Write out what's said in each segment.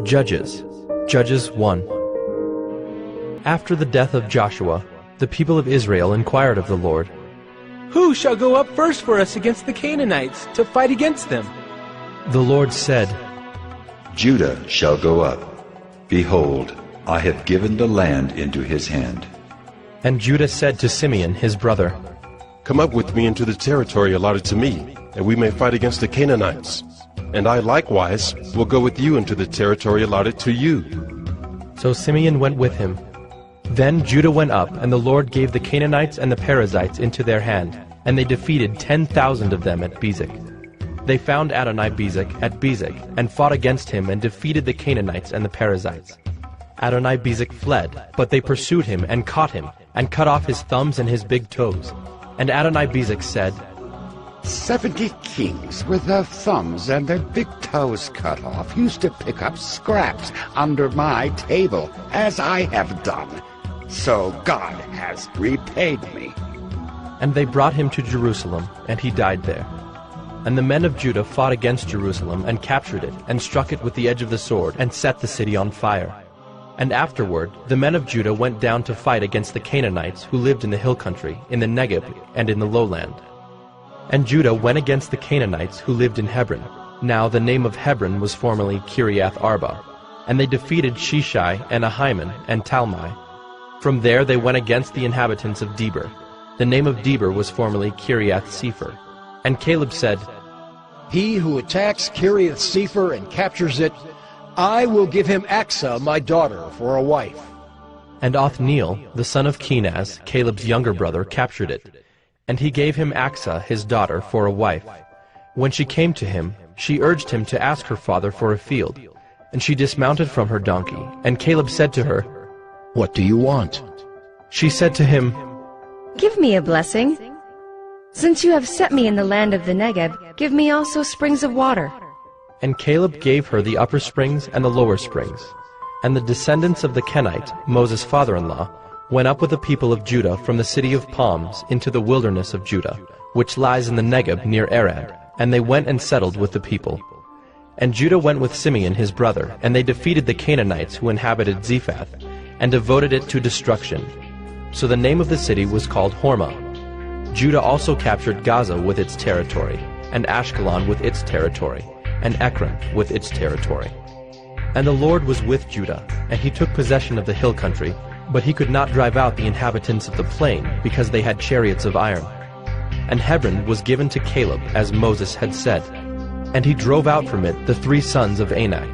Judges 1. After the death of Joshua, the people of Israel inquired of the Lord, "Who shall go up first for us against the Canaanites, to fight against them?" The Lord said, Judah shall go up. Behold, I have given the land into his hand. And Judah said to Simeon his brother, Come up with me into the territory allotted to me, and we may fight against the Canaanites. And I likewise will go with you into the territory allotted to you. So Simeon went with him. Then Judah went up, and the Lord gave the Canaanites and the Perizzites into their hand, and they defeated 10,000 of them at Bezek. They found Adoni-Bezek at Bezek, and fought against him, and defeated the Canaanites and the Perizzites. Adoni-Bezek fled, but they pursued him, and caught him, and cut off his thumbs and his big toes. And Adoni-Bezek said, 70 kings with their thumbs and their big toes cut off used to pick up scraps under my table, as I have done. So God has repaid me. And they brought him to Jerusalem, and he died there. And the men of Judah fought against Jerusalem, and captured it, and struck it with the edge of the sword, and set the city on fire. And afterward the men of Judah went down to fight against the Canaanites who lived in the hill country, in the Negeb, and in the lowland. And Judah went against the Canaanites who lived in Hebron. Now the name of Hebron was formerly Kiriath Arba. And they defeated Sheshai, and Ahiman, and Talmai. From there they went against the inhabitants of Deborah. The name of Deborah was formerly Kiriath Sepher. And Caleb said, He who attacks Kiriath Sepher and captures it, I will give him Achsah, my daughter, for a wife. And Othniel, the son of Kenaz, Caleb's younger brother, captured it. And he gave him Achsah, his daughter, for a wife. When she came to him, she urged him to ask her father for a field. And she dismounted from her donkey. And Caleb said to her, What do you want? She said to him, Give me a blessing. Since you have set me in the land of the Negeb, give me also springs of water. And Caleb gave her the upper springs and the lower springs. And the descendants of the Kenite, Moses' father-in-law, went up with the people of Judah from the city of palms into the wilderness of Judah, which lies in the Negeb near Arad, and they went and settled with the people. And Judah went with Simeon his brother, and they defeated the Canaanites who inhabited Zephath, and devoted it to destruction. So the name of the city was called Hormah. Judah also captured Gaza with its territory, and Ashkelon with its territory, and Ekron with its territory. And the Lord was with Judah, and he took possession of the hill country, but he could not drive out the inhabitants of the plain, because they had chariots of iron. And Hebron was given to Caleb, as Moses had said, and he drove out from it the 3 sons of Anak.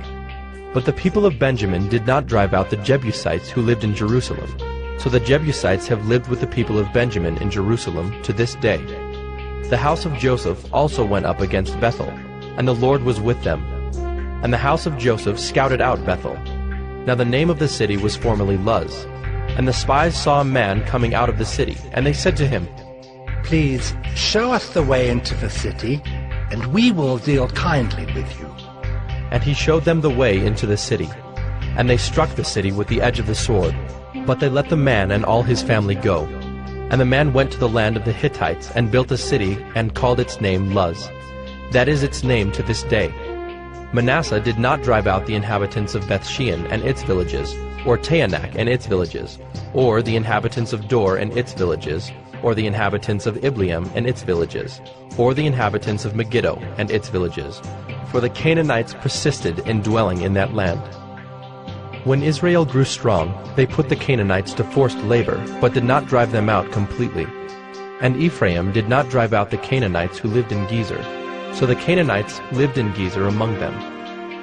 But the people of Benjamin did not drive out the Jebusites who lived in Jerusalem. So the Jebusites have lived with the people of Benjamin in Jerusalem to this day. The house of Joseph also went up against Bethel, and the Lord was with them. And the house of Joseph scouted out Bethel. Now the name of the city was formerly Luz. And the spies saw a man coming out of the city, and they said to him, Please show us the way into the city, and we will deal kindly with you. And he showed them the way into the city. And they struck the city with the edge of the sword, but they let the man and all his family go. And the man went to the land of the Hittites, and built a city, and called its name Luz. That is its name to this day. Manasseh did not drive out the inhabitants of Bethshean and its villages, or Taanach and its villages, or the inhabitants of Dor and its villages, or the inhabitants of Ibleam and its villages, or the inhabitants of Megiddo and its villages, for the Canaanites persisted in dwelling in that land. When Israel grew strong, they put the Canaanites to forced labor, but did not drive them out completely. And Ephraim did not drive out the Canaanites who lived in Gezer, so the Canaanites lived in Gezer among them.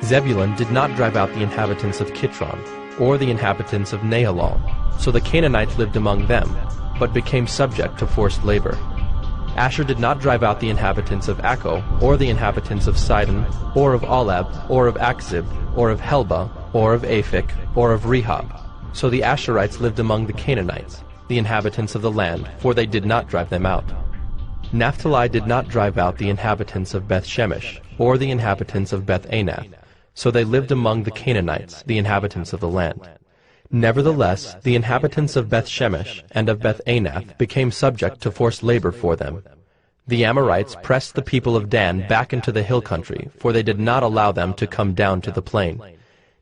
Zebulun did not drive out the inhabitants of Kitron, or the inhabitants of Nahalal, so the Canaanites lived among them, but became subject to forced labor. Asher did not drive out the inhabitants of Akko, or the inhabitants of Sidon, or of Olab, or of Akzib, or of Helba, or of Aphik, or of Rehob. So the Asherites lived among the Canaanites, the inhabitants of the land, for they did not drive them out. Naphtali did not drive out the inhabitants of Beth-Shemesh, or the inhabitants of Beth-Anath, so they lived among the Canaanites, the inhabitants of the land. Nevertheless, the inhabitants of Beth-Shemesh and of Beth-Anath became subject to forced labor for them. The Amorites pressed the people of Dan back into the hill country, for they did not allow them to come down to the plain.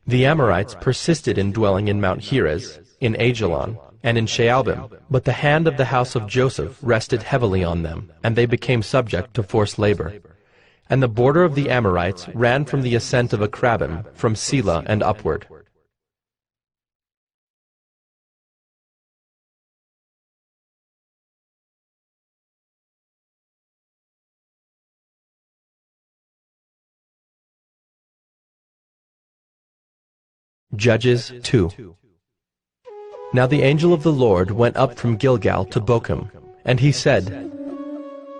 The Amorites persisted in dwelling in Mount Heres, in Ajalon, and in Shaalbim, but the hand of the house of Joseph rested heavily on them, and they became subject to forced labor. And the border of the Amorites ran from the ascent of Akrabim, from Selah and upward. Judges 2. Now the angel of the Lord went up from Gilgal to Bochim, and he said,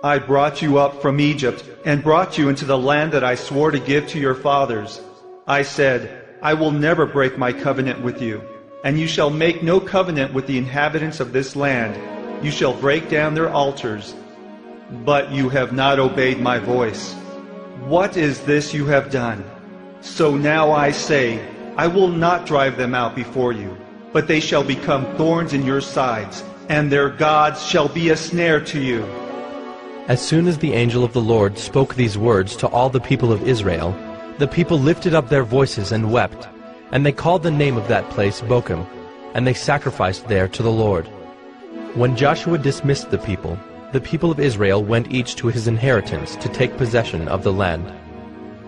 I brought you up from Egypt, and brought you into the land that I swore to give to your fathers. I said, I will never break my covenant with you, and you shall make no covenant with the inhabitants of this land. You shall break down their altars. But you have not obeyed my voice. What is this you have done? So now I say, I will not drive them out before you, but they shall become thorns in your sides, and their gods shall be a snare to you. As soon as the angel of the Lord spoke these words to all the people of Israel, the people lifted up their voices and wept, and they called the name of that place Bochim, and they sacrificed there to the Lord. When Joshua dismissed the people of Israel went each to his inheritance to take possession of the land.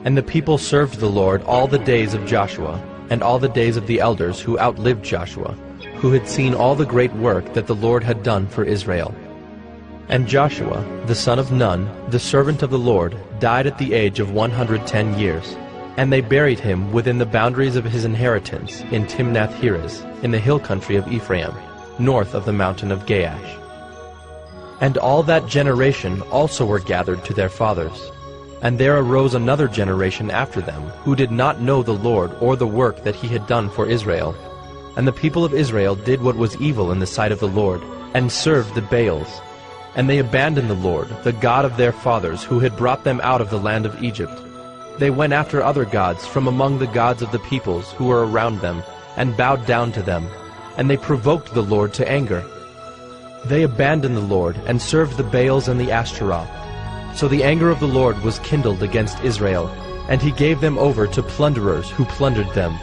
And the people served the Lord all the days of Joshua, and all the days of the elders who outlived Joshua, who had seen all the great work that the Lord had done for Israel. And Joshua, the son of Nun, the servant of the Lord, died at the age of 110 years. And they buried him within the boundaries of his inheritance in Timnath-Heres, in the hill country of Ephraim, north of the mountain of Gaash. And all that generation also were gathered to their fathers. And there arose another generation after them, who did not know the Lord or the work that he had done for Israel. And the people of Israel did what was evil in the sight of the Lord, and served the Baals. And they abandoned the Lord, the God of their fathers, who had brought them out of the land of Egypt. They went after other gods from among the gods of the peoples who were around them, and bowed down to them, and they provoked the Lord to anger. They abandoned the Lord, and served the Baals and the Ashtaroth. So the anger of the Lord was kindled against Israel, and he gave them over to plunderers who plundered them.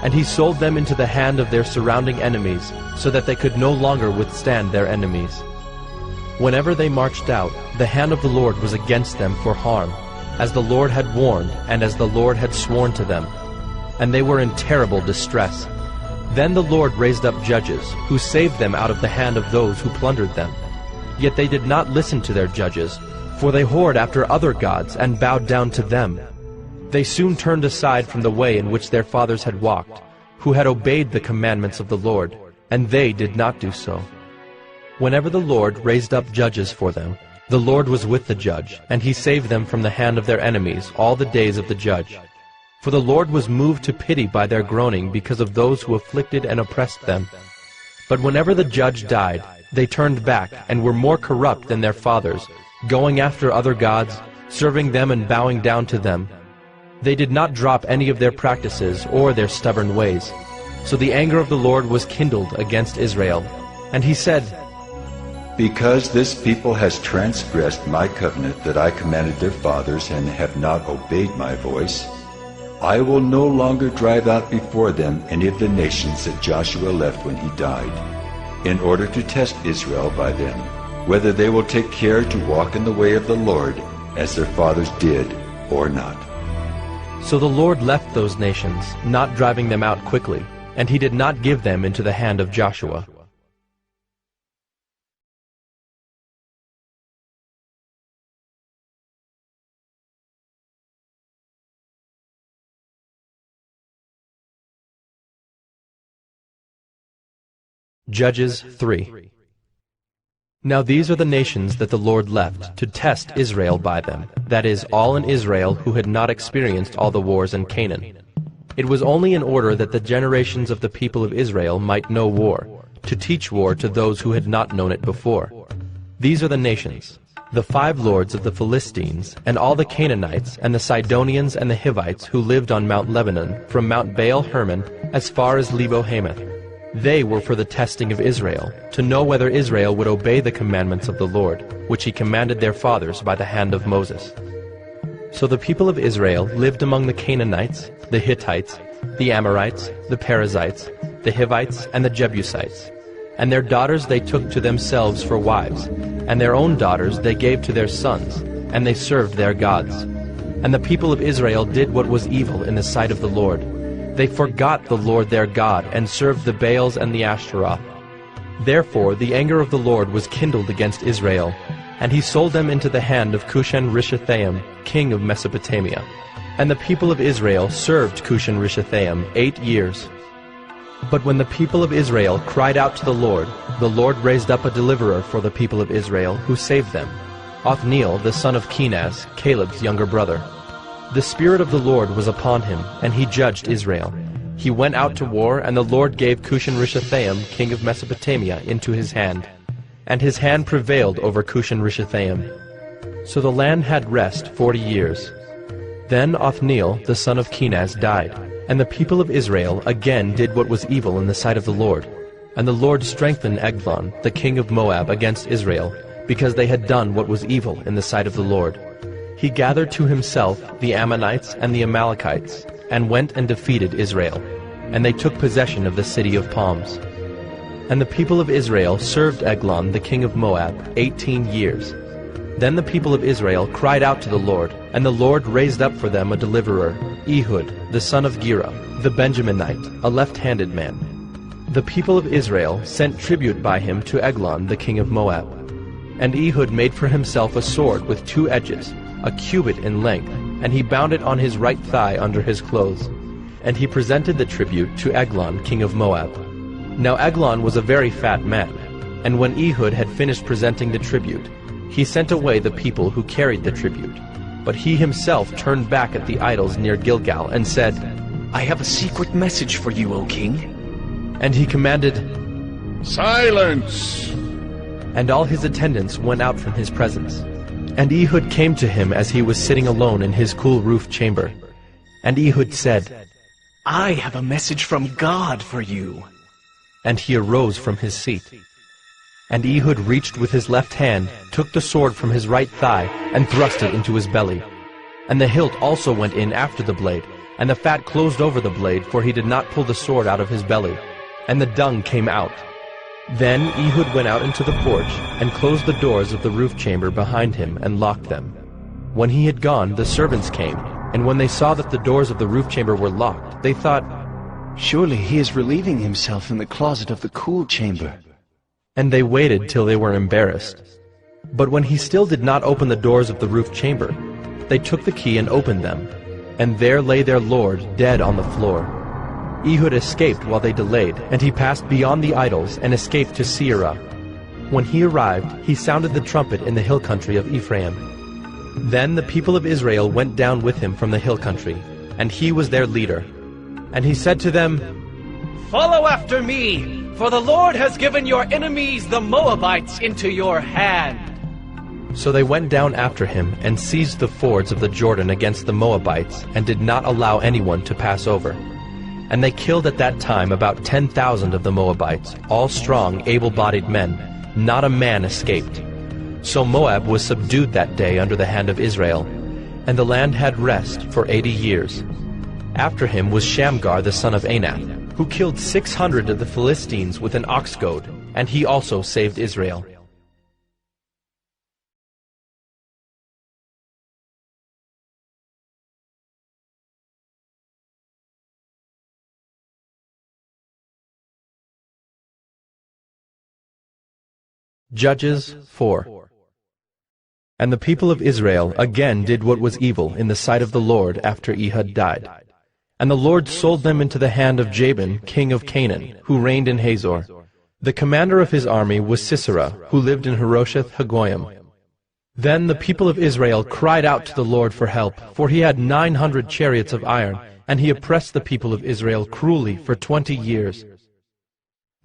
And he sold them into the hand of their surrounding enemies, so that they could no longer withstand their enemies. Whenever they marched out, the hand of the Lord was against them for harm, as the Lord had warned, and as the Lord had sworn to them. And they were in terrible distress. Then the Lord raised up judges, who saved them out of the hand of those who plundered them. Yet they did not listen to their judges, for they whored after other gods and bowed down to them. They soon turned aside from the way in which their fathers had walked, who had obeyed the commandments of the Lord, and they did not do so. Whenever the Lord raised up judges for them, the Lord was with the judge, and he saved them from the hand of their enemies all the days of the judge. For the Lord was moved to pity by their groaning because of those who afflicted and oppressed them. But whenever the judge died, they turned back and were more corrupt than their fathers, going after other gods, serving them and bowing down to them. They did not drop any of their practices or their stubborn ways. So the anger of the Lord was kindled against Israel. And he said, Because this people has transgressed my covenant that I commanded their fathers and have not obeyed my voice, I will no longer drive out before them any of the nations that Joshua left when he died, in order to test Israel by them, whether they will take care to walk in the way of the Lord as their fathers did or not. So the Lord left those nations, not driving them out quickly, and he did not give them into the hand of Joshua. Judges 3. Now these are the nations that the Lord left, to test Israel by them, that is, all in Israel who had not experienced all the wars in Canaan. It was only in order that the generations of the people of Israel might know war, to teach war to those who had not known it before. These are the nations: the 5 lords of the Philistines, and all the Canaanites, and the Sidonians and the Hivites who lived on Mount Lebanon, from Mount Baal Hermon as far as Lebo Hamath. They were for the testing of Israel, to know whether Israel would obey the commandments of the Lord, which he commanded their fathers by the hand of Moses. So the people of Israel lived among the Canaanites, the Hittites, the Amorites, the Perizzites, the Hivites, and the Jebusites. And their daughters they took to themselves for wives, and their own daughters they gave to their sons, and they served their gods. And the people of Israel did what was evil in the sight of the Lord. They forgot the Lord their God, and served the Baals and the Ashtaroth. Therefore the anger of the Lord was kindled against Israel, and he sold them into the hand of Cushan-Rishathaim, king of Mesopotamia. And the people of Israel served Cushan-Rishathaim 8 years. But when the people of Israel cried out to the Lord raised up a deliverer for the people of Israel, who saved them, Othniel the son of Kenaz, Caleb's younger brother. The Spirit of the Lord was upon him, and he judged Israel. He went out to war, and the Lord gave Cushan-Rishathaim, king of Mesopotamia, into his hand. And his hand prevailed over Cushan-Rishathaim. So the land had rest 40 years. Then Othniel the son of Kenaz died, and the people of Israel again did what was evil in the sight of the Lord. And the Lord strengthened Elon, the king of Moab, against Israel, because they had done what was evil in the sight of the Lord. He gathered to himself the Ammonites and the Amalekites, and went and defeated Israel. And they took possession of the city of palms. And the people of Israel served Elon the king of Moab 18 years. Then the people of Israel cried out to the Lord, and the Lord raised up for them a deliverer, Ehud the son of Gera, the Benjaminite, a left-handed man. The people of Israel sent tribute by him to Elon the king of Moab. And Ehud made for himself a sword with 2 edges, a cubit in length, and he bound it on his right thigh under his clothes. And he presented the tribute to Elon king of Moab. Now Elon was a very fat man, and when Ehud had finished presenting the tribute, he sent away the people who carried the tribute. But he himself turned back at the idols near Gilgal, and said, I have a secret message for you, O king. And he commanded, Silence! And all his attendants went out from his presence. And Ehud came to him as he was sitting alone in his cool roof chamber. And Ehud said, I have a message from God for you. And he arose from his seat. And Ehud reached with his left hand, took the sword from his right thigh, and thrust it into his belly. And the hilt also went in after the blade, and the fat closed over the blade, for he did not pull the sword out of his belly. And the dung came out. Then Ehud went out into the porch, and closed the doors of the roof chamber behind him, and locked them. When he had gone, the servants came, and when they saw that the doors of the roof chamber were locked, they thought, Surely he is relieving himself in the closet of the cool chamber. And they waited till they were embarrassed. But when he still did not open the doors of the roof chamber, they took the key and opened them, and there lay their lord dead on the floor. Ehud escaped while they delayed, and he passed beyond the idols and escaped to Seirah. When he arrived, he sounded the trumpet in the hill country of Ephraim. Then the people of Israel went down with him from the hill country, and he was their leader. And he said to them, Follow after me, for the Lord has given your enemies the Moabites into your hand. So they went down after him and seized the fords of the Jordan against the Moabites, and did not allow anyone to pass over. And they killed at that time about 10,000 of the Moabites, all strong, able-bodied men. Not a man escaped. So Moab was subdued that day under the hand of Israel, and the land had rest for 80 years. After him was Shamgar the son of Anath, who killed 600 of the Philistines with an ox goad, and he also saved Israel. Judges 4. And the people of Israel again did what was evil in the sight of the Lord after Ehud died. And the Lord sold them into the hand of Jabin, king of Canaan, who reigned in Hazor. The commander of his army was Sisera, who lived in Harosheth Hagoyim. Then the people of Israel cried out to the Lord for help, for he had 900 chariots of iron, and he oppressed the people of Israel cruelly for 20 years.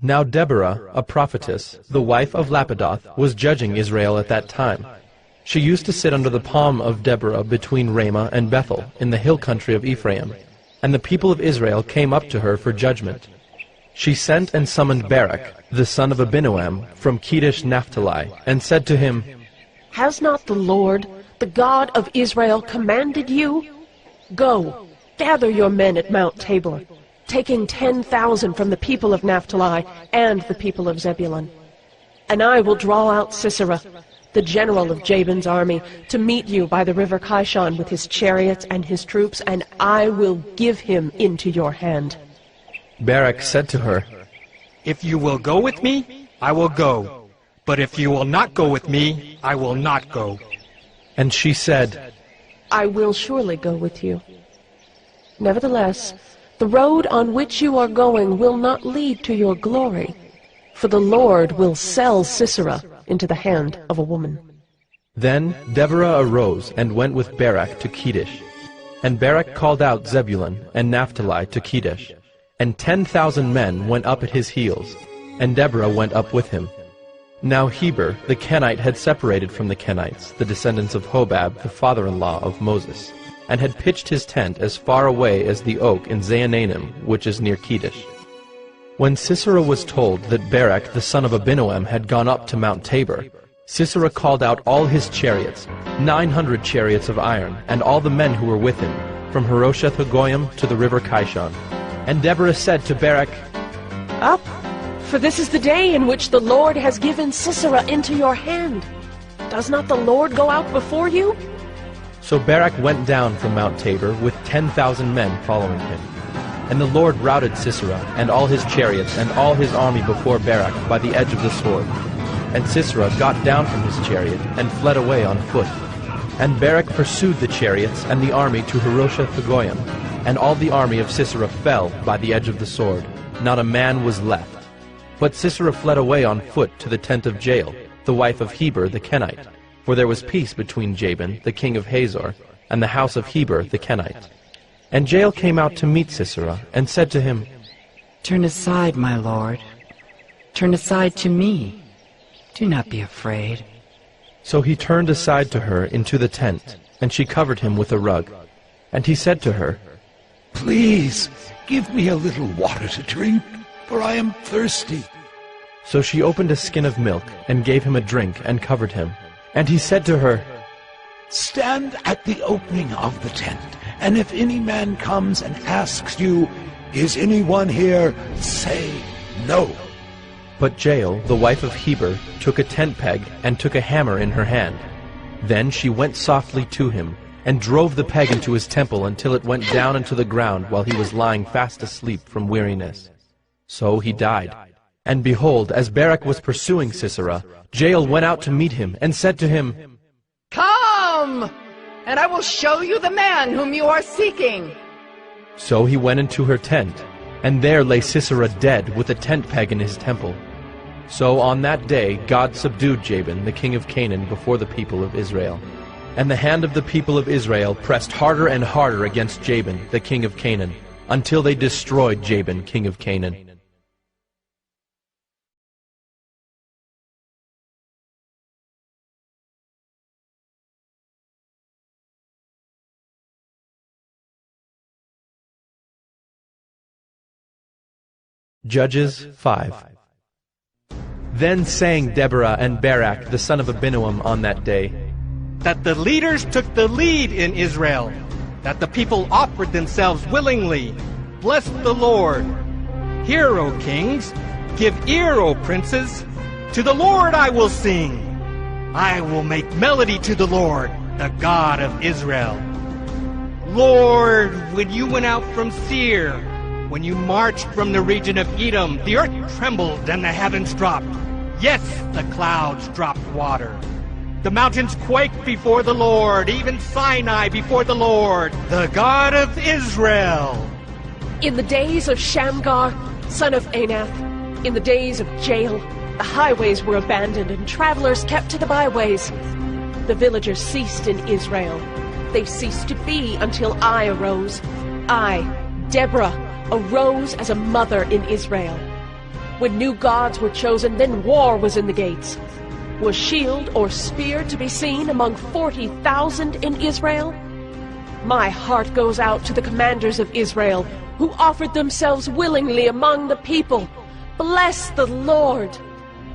Now Deborah, a prophetess, the wife of Lapidoth, was judging Israel at that time. She used to sit under the palm of Deborah between Ramah and Bethel, in the hill country of Ephraim. And the people of Israel came up to her for judgment. She sent and summoned Barak, the son of Abinoam, from Kedesh Naphtali, and said to him, Has not the Lord, the God of Israel, commanded you? Go, gather your men at Mount Tabor, taking 10,000 from the people of Naphtali and the people of Zebulun. And I will draw out Sisera, the general of Jabin's army, to meet you by the river Kishon with his chariots and his troops, and I will give him into your hand. Barak said to her, If you will go with me, I will go. But if you will not go with me, I will not go. And she said, I will surely go with you. Nevertheless, the road on which you are going will not lead to your glory, for the Lord will sell Sisera into the hand of a woman. Then Deborah arose and went with Barak to Kedesh. And Barak called out Zebulun and Naphtali to Kedesh. And 10,000 men went up at his heels, and Deborah went up with him. Now Heber the Kenite had separated from the Kenites, the descendants of Hobab, the father-in-law of Moses, and had pitched his tent as far away as the oak in Zaanannim, which is near Kedesh. When Sisera was told that Barak the son of Abinoam had gone up to Mount Tabor, Sisera called out all his chariots, 900 chariots of iron, and all the men who were with him, from Harosheth-Hagoyim to the river Kishon. And Deborah said to Barak, Up, for this is the day in which the Lord has given Sisera into your hand. Does not the Lord go out before you? So Barak went down from Mount Tabor with 10,000 men following him. And the Lord routed Sisera and all his chariots and all his army before Barak by the edge of the sword. And Sisera got down from his chariot and fled away on foot. And Barak pursued the chariots and the army to Harosheth-Hagoyim, and all the army of Sisera fell by the edge of the sword. Not a man was left. But Sisera fled away on foot to the tent of Jair, the wife of Heber the Kenite, for there was peace between Jabin, the king of Hazor, and the house of Heber the Kenite. And Jair came out to meet Sisera, and said to him, Turn aside, my lord. Turn aside to me. Do not be afraid. So he turned aside to her into the tent, and she covered him with a rug. And he said to her, Please, give me a little water to drink, for I am thirsty. So she opened a skin of milk, and gave him a drink, and covered him. And he said to her, Stand at the opening of the tent, and if any man comes and asks you, Is anyone here? Say no. But Jael, the wife of Heber, took a tent peg, and took a hammer in her hand. Then she went softly to him, and drove the peg into his temple until it went down into the ground while he was lying fast asleep from weariness. So he died. And behold, as Barak was pursuing Sisera, Jael went out to meet him, and said to him, Come, and I will show you the man whom you are seeking. So he went into her tent, and there lay Sisera dead with a tent peg in his temple. So on that day God subdued Jabin, the king of Canaan, before the people of Israel. And the hand of the people of Israel pressed harder and harder against Jabin, the king of Canaan, until they destroyed Jabin, king of Canaan. Judges 5. Then sang Deborah and Barak, the son of Abinoam, on that day, That the leaders took the lead in Israel, that the people offered themselves willingly. Bless the Lord. Hear, O kings, give ear, O princes. To the Lord I will sing. I will make melody to the Lord, the God of Israel. Lord, when you went out from Seir, when you marched from the region of Edom, the earth trembled and the heavens dropped. Yes, the clouds dropped water. The mountains quaked before the Lord, even Sinai before the Lord, the God of Israel. In the days of Shamgar, son of Anath, in the days of Jael, the highways were abandoned and travelers kept to the byways. The villagers ceased in Israel. They ceased to be until I arose. I, Deborah, arose as a mother in Israel. When new gods were chosen, then war was in the gates. Was shield or spear to be seen among 40,000 in Israel? My heart goes out to the commanders of Israel, who offered themselves willingly among the people. Bless the Lord.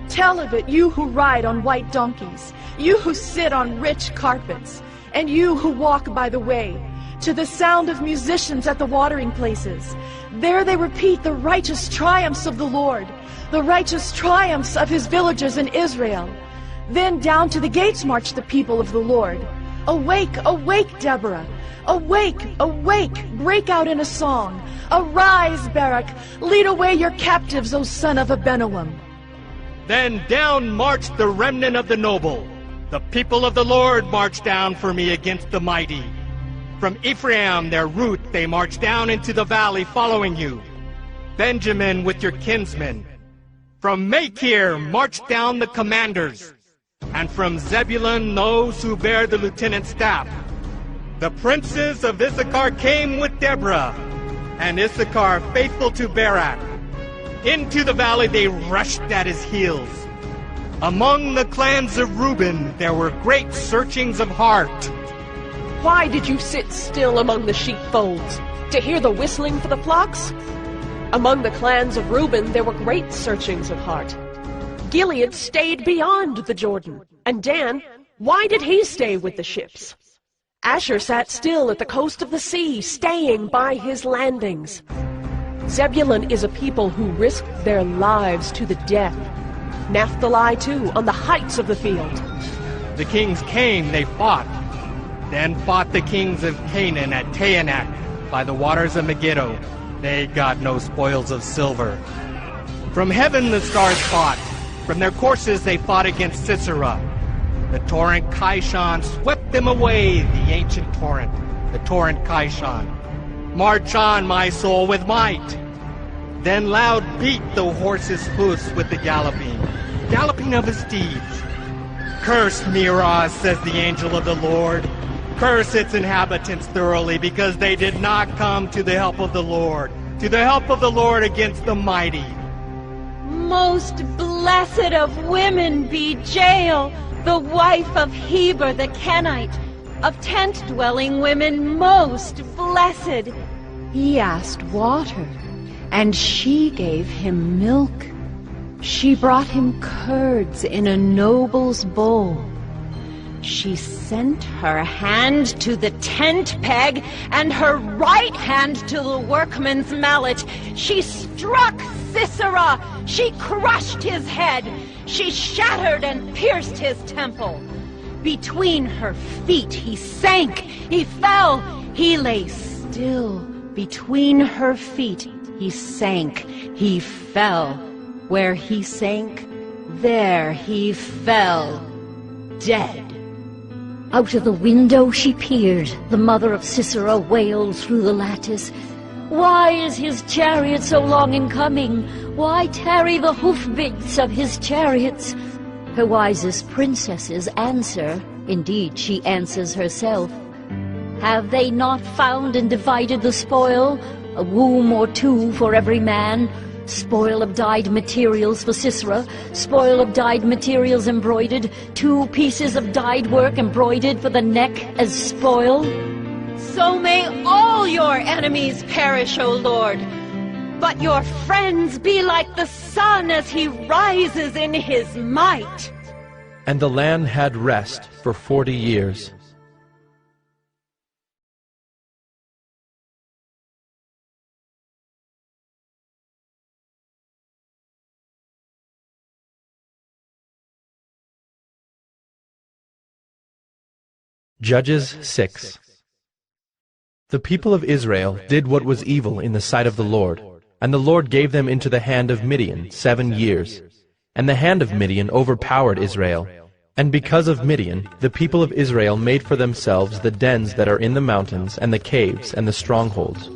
Tell of it, you who ride on white donkeys, you who sit on rich carpets, and you who walk by the way, to the sound of musicians at the watering places. There they repeat the righteous triumphs of the Lord, the righteous triumphs of his villagers in Israel. Then down to the gates march the people of the Lord. Awake, awake, Deborah! Awake, awake, break out in a song. Arise, Barak, lead away your captives, O son of Abinoam. Then down marched the remnant of the noble. The people of the Lord marched down for me against the mighty. From Ephraim, their root, they marched down into the valley following you. Benjamin with your kinsmen. From Machir marched down the commanders. And from Zebulun those who bear the lieutenant's staff. The princes of Issachar came with Deborah, and Issachar faithful to Barak. Into the valley they rushed at his heels. Among the clans of Reuben there were great searchings of heart. Why did you sit still among the sheepfolds, to hear the whistling for the flocks? Among the clans of Reuben there were great searchings of heart. Gilead stayed beyond the Jordan, and Dan, why did he stay with the ships? Asher sat still at the coast of the sea, staying by his landings. Zebulun is a people who risked their lives to the death. Naphtali, too, on the heights of the field. The kings came, they fought. Then fought the kings of Canaan at Taanach by the waters of Megiddo. They got no spoils of silver. From heaven the stars fought. From their courses they fought against Sisera. The torrent Kishon swept them away, the ancient torrent, the torrent Kishon. March on, my soul, with might. Then loud beat the horse's hoofs with the galloping of his steeds. Curse Meroz, says the angel of the Lord. Curse its inhabitants thoroughly, because they did not come to the help of the Lord, against the mighty. Most blessed of women be Jael, the wife of Heber the Kenite. Of tent-dwelling women most blessed. He asked water, and she gave him milk. She brought him curds in a noble's bowl. She sent her hand to the tent peg, and her right hand to the workman's mallet. She struck Sisera. She crushed his head. She shattered and pierced his temple. Between her feet he sank. He fell. He lay still. Between her feet he sank. He fell. Where he sank, there he fell, dead. Out of the window she peered. The mother of Sisera wailed through the lattice. Why is his chariot so long in coming? Why tarry the hoofbeats of his chariots? Her wisest princesses answer. Indeed, she answers herself. Have they not found and divided the spoil? A womb or two for every man. Spoil of dyed materials for Sisera, spoil of dyed materials embroidered, 2 pieces of dyed work embroidered for the neck as spoil. So may all your enemies perish, O Lord, but your friends be like the sun as he rises in his might. And the land had rest for 40 years. Judges 6. The people of Israel did what was evil in the sight of the Lord, and the Lord gave them into the hand of Midian 7 years. And the hand of Midian overpowered Israel. And because of Midian, the people of Israel made for themselves the dens that are in the mountains, and the caves, and the strongholds.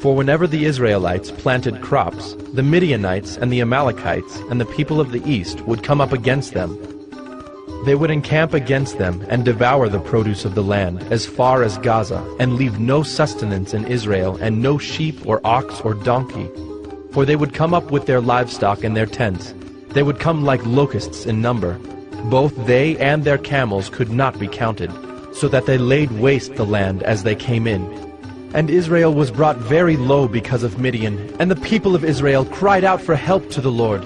For whenever the Israelites planted crops, the Midianites and the Amalekites and the people of the east would come up against them. They would encamp against them and devour the produce of the land as far as Gaza, and leave no sustenance in Israel, and no sheep or ox or donkey. For they would come up with their livestock and their tents. They would come like locusts in number. Both they and their camels could not be counted, so that they laid waste the land as they came in. And Israel was brought very low because of Midian, and the people of Israel cried out for help to the Lord.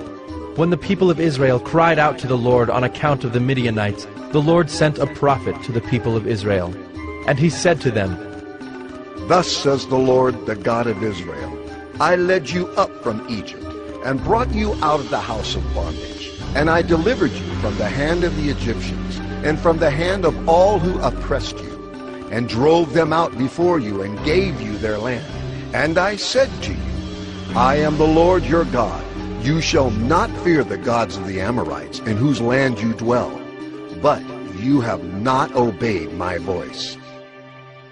When the people of Israel cried out to the Lord on account of the Midianites, the Lord sent a prophet to the people of Israel. And he said to them, Thus says the Lord, the God of Israel, I led you up from Egypt, and brought you out of the house of bondage. And I delivered you from the hand of the Egyptians, and from the hand of all who oppressed you, and drove them out before you, and gave you their land. And I said to you, I am the Lord your God. You shall not fear the gods of the Amorites, in whose land you dwell. But you have not obeyed my voice.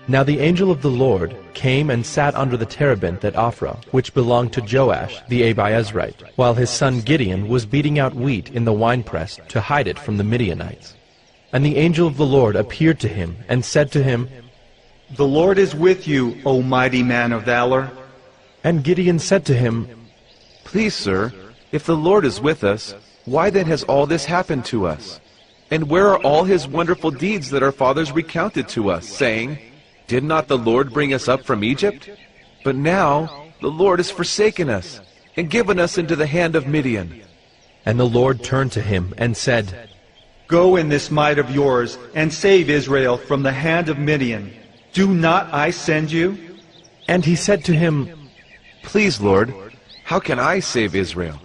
Now the angel of the Lord came and sat under the terebinth at Ophrah, which belonged to Joash the Abiezrite, while his son Gideon was beating out wheat in the winepress to hide it from the Midianites. And the angel of the Lord appeared to him and said to him, The Lord is with you, O mighty man of valor. And Gideon said to him, Please, sir, if the Lord is with us, why then has all this happened to us? And where are all his wonderful deeds that our fathers recounted to us, saying, Did not the Lord bring us up from Egypt? But now the Lord has forsaken us, and given us into the hand of Midian. And the Lord turned to him and said, Go in this might of yours, and save Israel from the hand of Midian. Do not I send you? And he said to him, Please, Lord, how can I save Israel?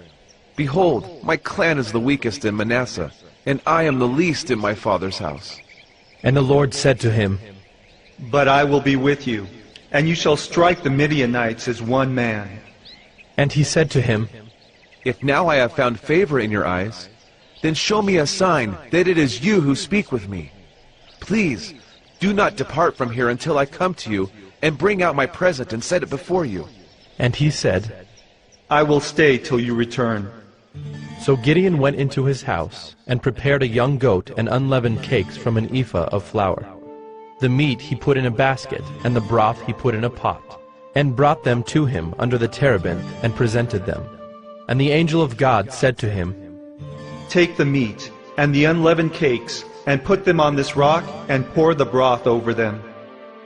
Behold, my clan is the weakest in Manasseh, and I am the least in my father's house. And the Lord said to him, But I will be with you, and you shall strike the Midianites as one man. And he said to him, If now I have found favor in your eyes, then show me a sign that it is you who speak with me. Please, do not depart from here until I come to you and bring out my present and set it before you. And he said, I will stay till you return. So Gideon went into his house, and prepared a young goat and unleavened cakes from an ephah of flour. The meat he put in a basket, and the broth he put in a pot, and brought them to him under the terebinth, and presented them. And the angel of God said to him, Take the meat and the unleavened cakes, and put them on this rock, and pour the broth over them.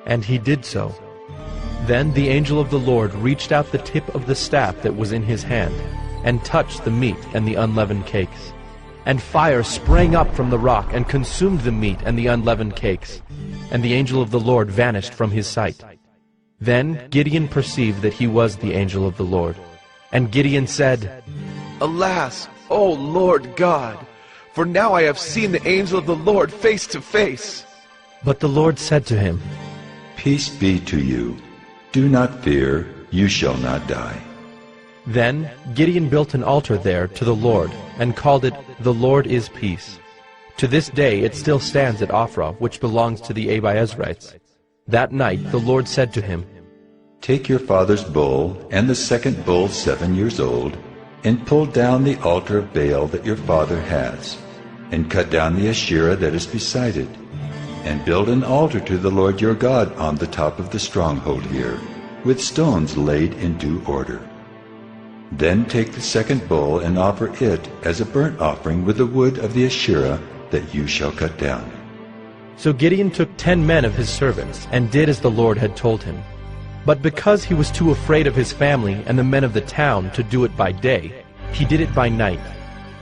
And he did so. Then the angel of the Lord reached out the tip of the staff that was in his hand, and touched the meat and the unleavened cakes. And fire sprang up from the rock, and consumed the meat and the unleavened cakes. And the angel of the Lord vanished from his sight. Then Gideon perceived that he was the angel of the Lord. And Gideon said, Alas, O Lord God, for now I have seen the angel of the Lord face to face. But the Lord said to him, Peace be to you. Do not fear, you shall not die. Then Gideon built an altar there to the Lord, and called it, The Lord is Peace. To this day it still stands at Ophrah, which belongs to the Abiezrites. That night the Lord said to him, Take your father's bull, and the second bull 7 years old, and pull down the altar of Baal that your father has, and cut down the Asherah that is beside it, and build an altar to the Lord your God on the top of the stronghold here, with stones laid in due order. Then take the second bull and offer it as a burnt offering with the wood of the Asherah that you shall cut down. So Gideon took 10 men of his servants, and did as the Lord had told him. But because he was too afraid of his family and the men of the town to do it by day, he did it by night.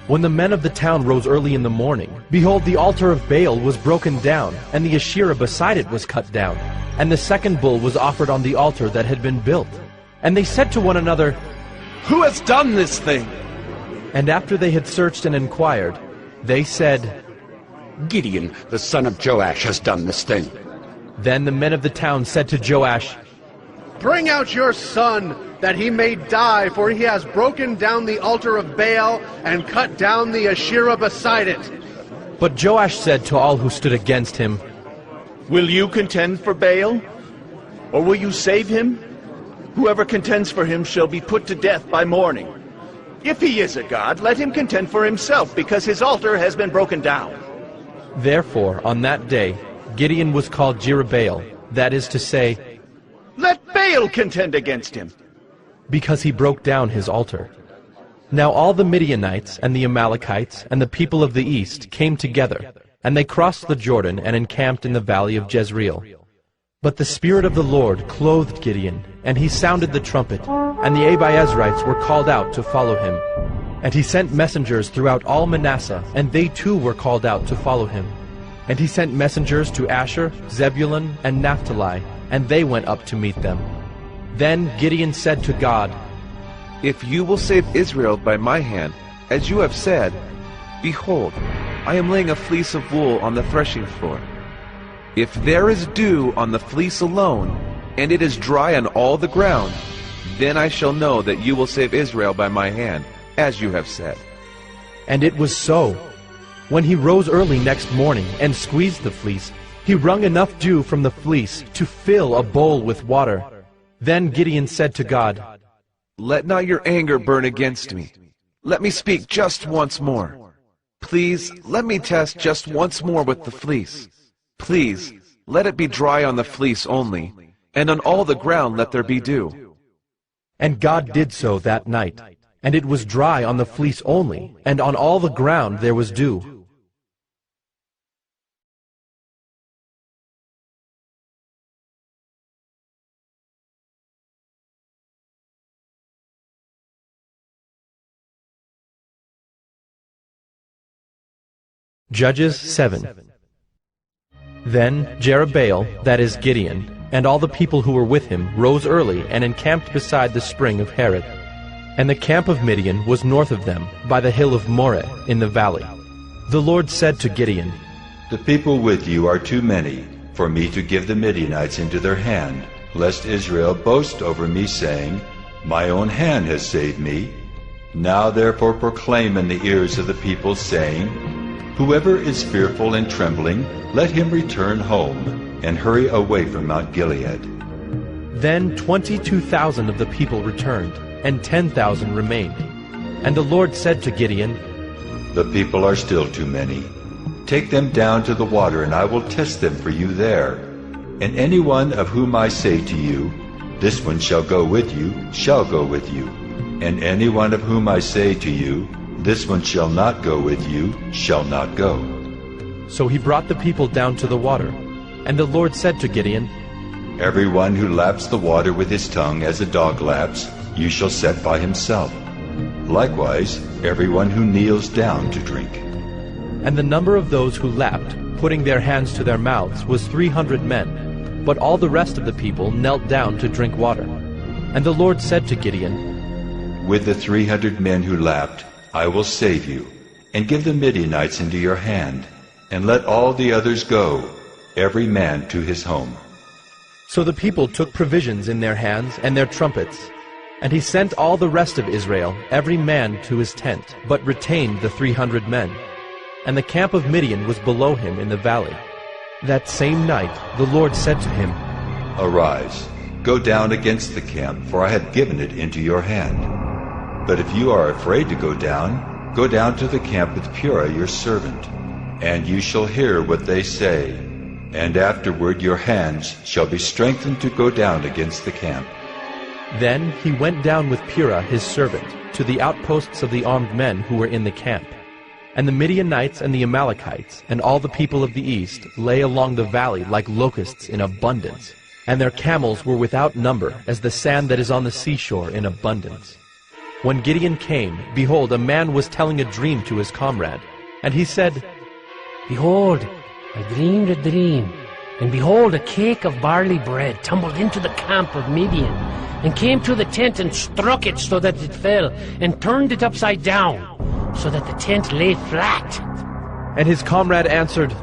When the men of the town rose early in the morning, behold, the altar of Baal was broken down, and the Asherah beside it was cut down, and the second bull was offered on the altar that had been built. And they said to one another, Who has done this thing? And after they had searched and inquired, they said, Gideon, the son of Joash, has done this thing. Then the men of the town said to Joash, Bring out your son, that he may die, for he has broken down the altar of Baal and cut down the Asherah beside it. But Joash said to all who stood against him, Will you contend for Baal? Or will you save him? Whoever contends for him shall be put to death by morning. If he is a god, let him contend for himself, because his altar has been broken down. Therefore, on that day, Gideon was called Jerubbaal, that is to say, Let Baal contend against him, because he broke down his altar. Now all the Midianites and the Amalekites and the people of the east came together, and they crossed the Jordan and encamped in the valley of Jezreel. But the Spirit of the Lord clothed Gideon, and he sounded the trumpet, and the Abiezrites were called out to follow him. And he sent messengers throughout all Manasseh, and they too were called out to follow him. And he sent messengers to Asher, Zebulun, and Naphtali, and they went up to meet them. Then Gideon said to God, If you will save Israel by my hand, as you have said, behold, I am laying a fleece of wool on the threshing floor. If there is dew on the fleece alone, and it is dry on all the ground, then I shall know that you will save Israel by my hand, as you have said. And it was so. When he rose early next morning and squeezed the fleece, he wrung enough dew from the fleece to fill a bowl with water. Then Gideon said to God, Let not your anger burn against me. Let me speak just once more. Please, let me test just once more with the fleece. Please, let it be dry on the fleece only, and on all the ground let there be dew. And God did so that night, and it was dry on the fleece only, and on all the ground there was dew. Judges 7. Then Jerubbaal, that is Gideon, and all the people who were with him rose early and encamped beside the spring of Harod. And the camp of Midian was north of them, by the hill of Moreh in the valley. The Lord said to Gideon, The people with you are too many for me to give the Midianites into their hand, lest Israel boast over me, saying, My own hand has saved me. Now therefore proclaim in the ears of the people, saying, Whoever is fearful and trembling, let him return home, and hurry away from Mount Gilead. Then 22,000 of the people returned, and 10,000 remained. And the Lord said to Gideon, The people are still too many. Take them down to the water, and I will test them for you there. And any one of whom I say to you, This one shall go with you, shall go with you. And any one of whom I say to you, This one shall not go with you, shall not go. So he brought the people down to the water. And the Lord said to Gideon, Everyone who laps the water with his tongue as a dog laps, you shall set by himself. Likewise, everyone who kneels down to drink. And the number of those who lapped, putting their hands to their mouths, was 300 men. But all the rest of the people knelt down to drink water. And the Lord said to Gideon, With the 300 men who lapped, I will save you, and give the Midianites into your hand, and let all the others go, every man to his home. So the people took provisions in their hands and their trumpets. And he sent all the rest of Israel, every man to his tent, but retained the 300 men. And the camp of Midian was below him in the valley. That same night the Lord said to him, Arise, go down against the camp, for I have given it into your hand. But if you are afraid to go down to the camp with Purah your servant, and you shall hear what they say, and afterward your hands shall be strengthened to go down against the camp. Then he went down with Purah his servant to the outposts of the armed men who were in the camp. And the Midianites and the Amalekites and all the people of the east lay along the valley like locusts in abundance, and their camels were without number as the sand that is on the seashore in abundance. When Gideon came, behold, a man was telling a dream to his comrade. And he said, Behold, I dreamed a dream, and behold, a cake of barley bread tumbled into the camp of Midian, and came to the tent and struck it so that it fell, and turned it upside down, so that the tent lay flat. And his comrade answered,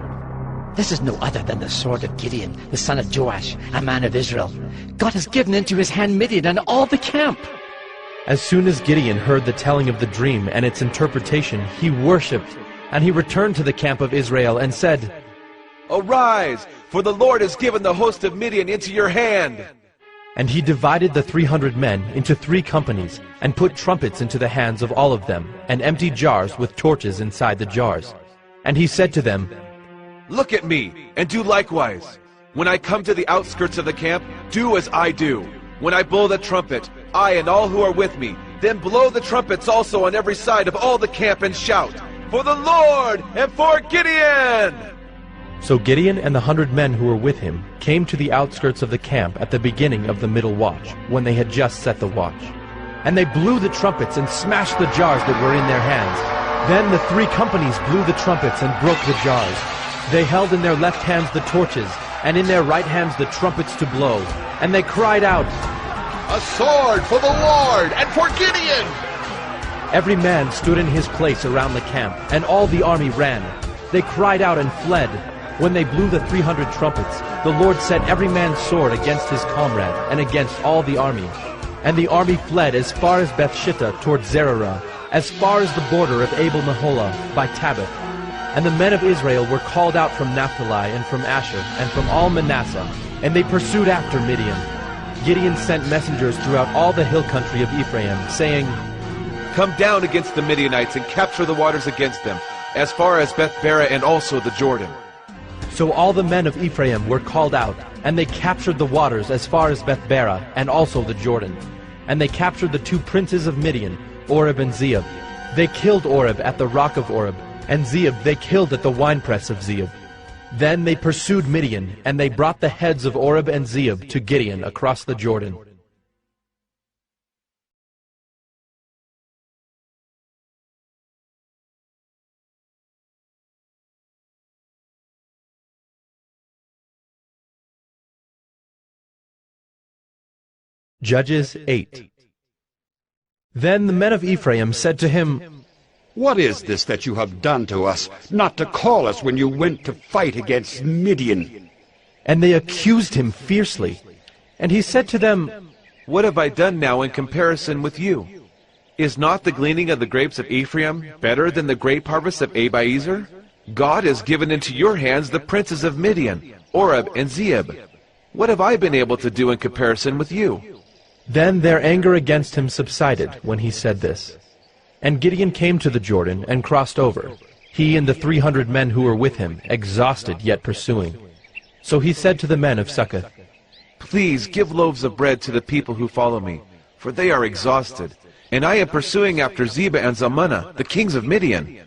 This is no other than the sword of Gideon, the son of Joash, a man of Israel. God has given into his hand Midian and all the camp. As soon as Gideon heard the telling of the dream and its interpretation, he worshipped, and he returned to the camp of Israel and said, Arise, for the Lord has given the host of Midian into your hand. And he divided the 300 men into 3 companies, and put trumpets into the hands of all of them, and empty jars with torches inside the jars. And he said to them, Look at me, and do likewise. When I come to the outskirts of the camp, do as I do. When I blow the trumpet, I and all who are with me, then blow the trumpets also on every side of all the camp and shout, For the Lord and for Gideon! So Gideon and the 100 men who were with him came to the outskirts of the camp at the beginning of the middle watch, when they had just set the watch. And they blew the trumpets and smashed the jars that were in their hands. Then the 3 companies blew the trumpets and broke the jars. They held in their left hands the torches, and in their right hands the trumpets to blow. And they cried out, "A sword for the Lord and for Gideon!" Every man stood in his place around the camp, and all the army ran. They cried out and fled. When they blew the 300 trumpets, the Lord set every man's sword against his comrade and against all the army. And the army fled as far as Bethshittah toward Zererah, as far as the border of Abel-Meholah by Tabbath. And the men of Israel were called out from Naphtali and from Asher and from all Manasseh, and they pursued after Midian. Gideon sent messengers throughout all the hill country of Ephraim, saying, "Come down against the Midianites and capture the waters against them, as far as Beth-barah and also the Jordan." So all the men of Ephraim were called out, and they captured the waters as far as Beth-barah and also the Jordan. And they captured the 2 princes of Midian, Oreb and Zeeb. They killed Oreb at the rock of Oreb, and Zeeb they killed at the winepress of Zeeb. Then they pursued Midian, and they brought the heads of Oreb and Zeeb to Gideon across the Jordan. Judges 8. Then the men of Ephraim said to him, "What is this that you have done to us, not to call us when you went to fight against Midian?" And they accused him fiercely. And he said to them, "What have I done now in comparison with you? Is not the gleaning of the grapes of Ephraim better than the grape harvest of Abiezer? God has given into your hands the princes of Midian, Oreb and Zeeb. What have I been able to do in comparison with you?" Then their anger against him subsided when he said this. And Gideon came to the Jordan and crossed over, he and the 300 men who were with him, exhausted yet pursuing. So he said to the men of Succoth, "Please give loaves of bread to the people who follow me, for they are exhausted, and I am pursuing after Zebah and Zalmunna, the kings of Midian."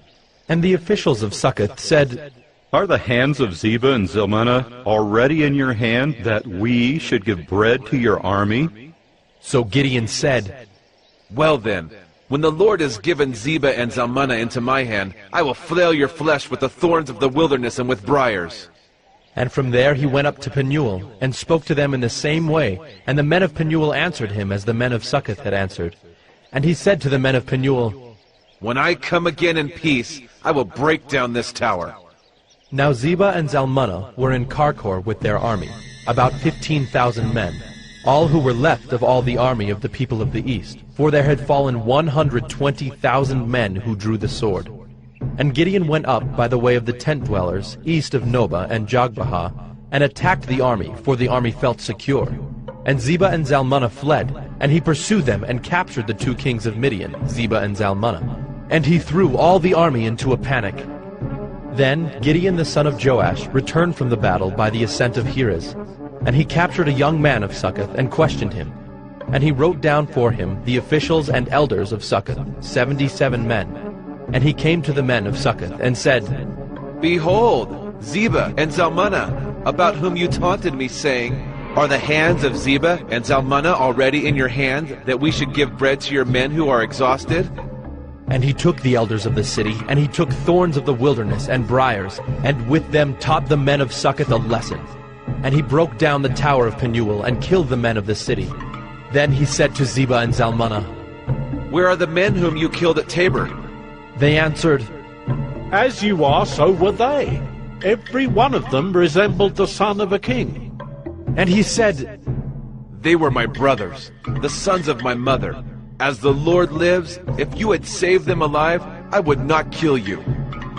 And the officials of Succoth said, "Are the hands of Zebah and Zalmunna already in your hand, that we should give bread to your army?" So Gideon said, "Well then, when the Lord has given Zebah and Zalmunna into my hand, I will flail your flesh with the thorns of the wilderness and with briars." And from there he went up to Penuel, and spoke to them in the same way, and the men of Penuel answered him as the men of Succoth had answered. And he said to the men of Penuel, "When I come again in peace, I will break down this tower." Now Zebah and Zalmunna were in Karkor with their army, about 15,000 men, all who were left of all the army of the people of the east, for there had fallen 120,000 men who drew the sword. And Gideon went up by the way of the tent dwellers, east of Nobah and Jogbehah, and attacked the army, for the army felt secure. And Zebah and Zalmunna fled, and he pursued them and captured the 2 kings of Midian, Zebah and Zalmunna. And he threw all the army into a panic. Then Gideon the son of Joash returned from the battle by the ascent of Heres, and he captured a young man of Succoth and questioned him. And he wrote down for him the officials and elders of Succoth, 77 men. And he came to the men of Succoth and said, "Behold, Zebah and Zalmunna, about whom you taunted me, saying, 'Are the hands of Zebah and Zalmunna already in your hand, that we should give bread to your men who are exhausted?' And he took the elders of the city, and he took thorns of the wilderness and briars, and with them taught the men of Succoth a lesson. And he broke down the tower of Penuel and killed the men of the city. Then he said to Zebah and Zalmunna, 'Where are the men whom you killed at Tabor?' They answered, "As you are, so were they. Every one of them resembled the son of a king." And he said, "They were my brothers, the sons of my mother. As the Lord lives, if you had saved them alive, I would not kill you."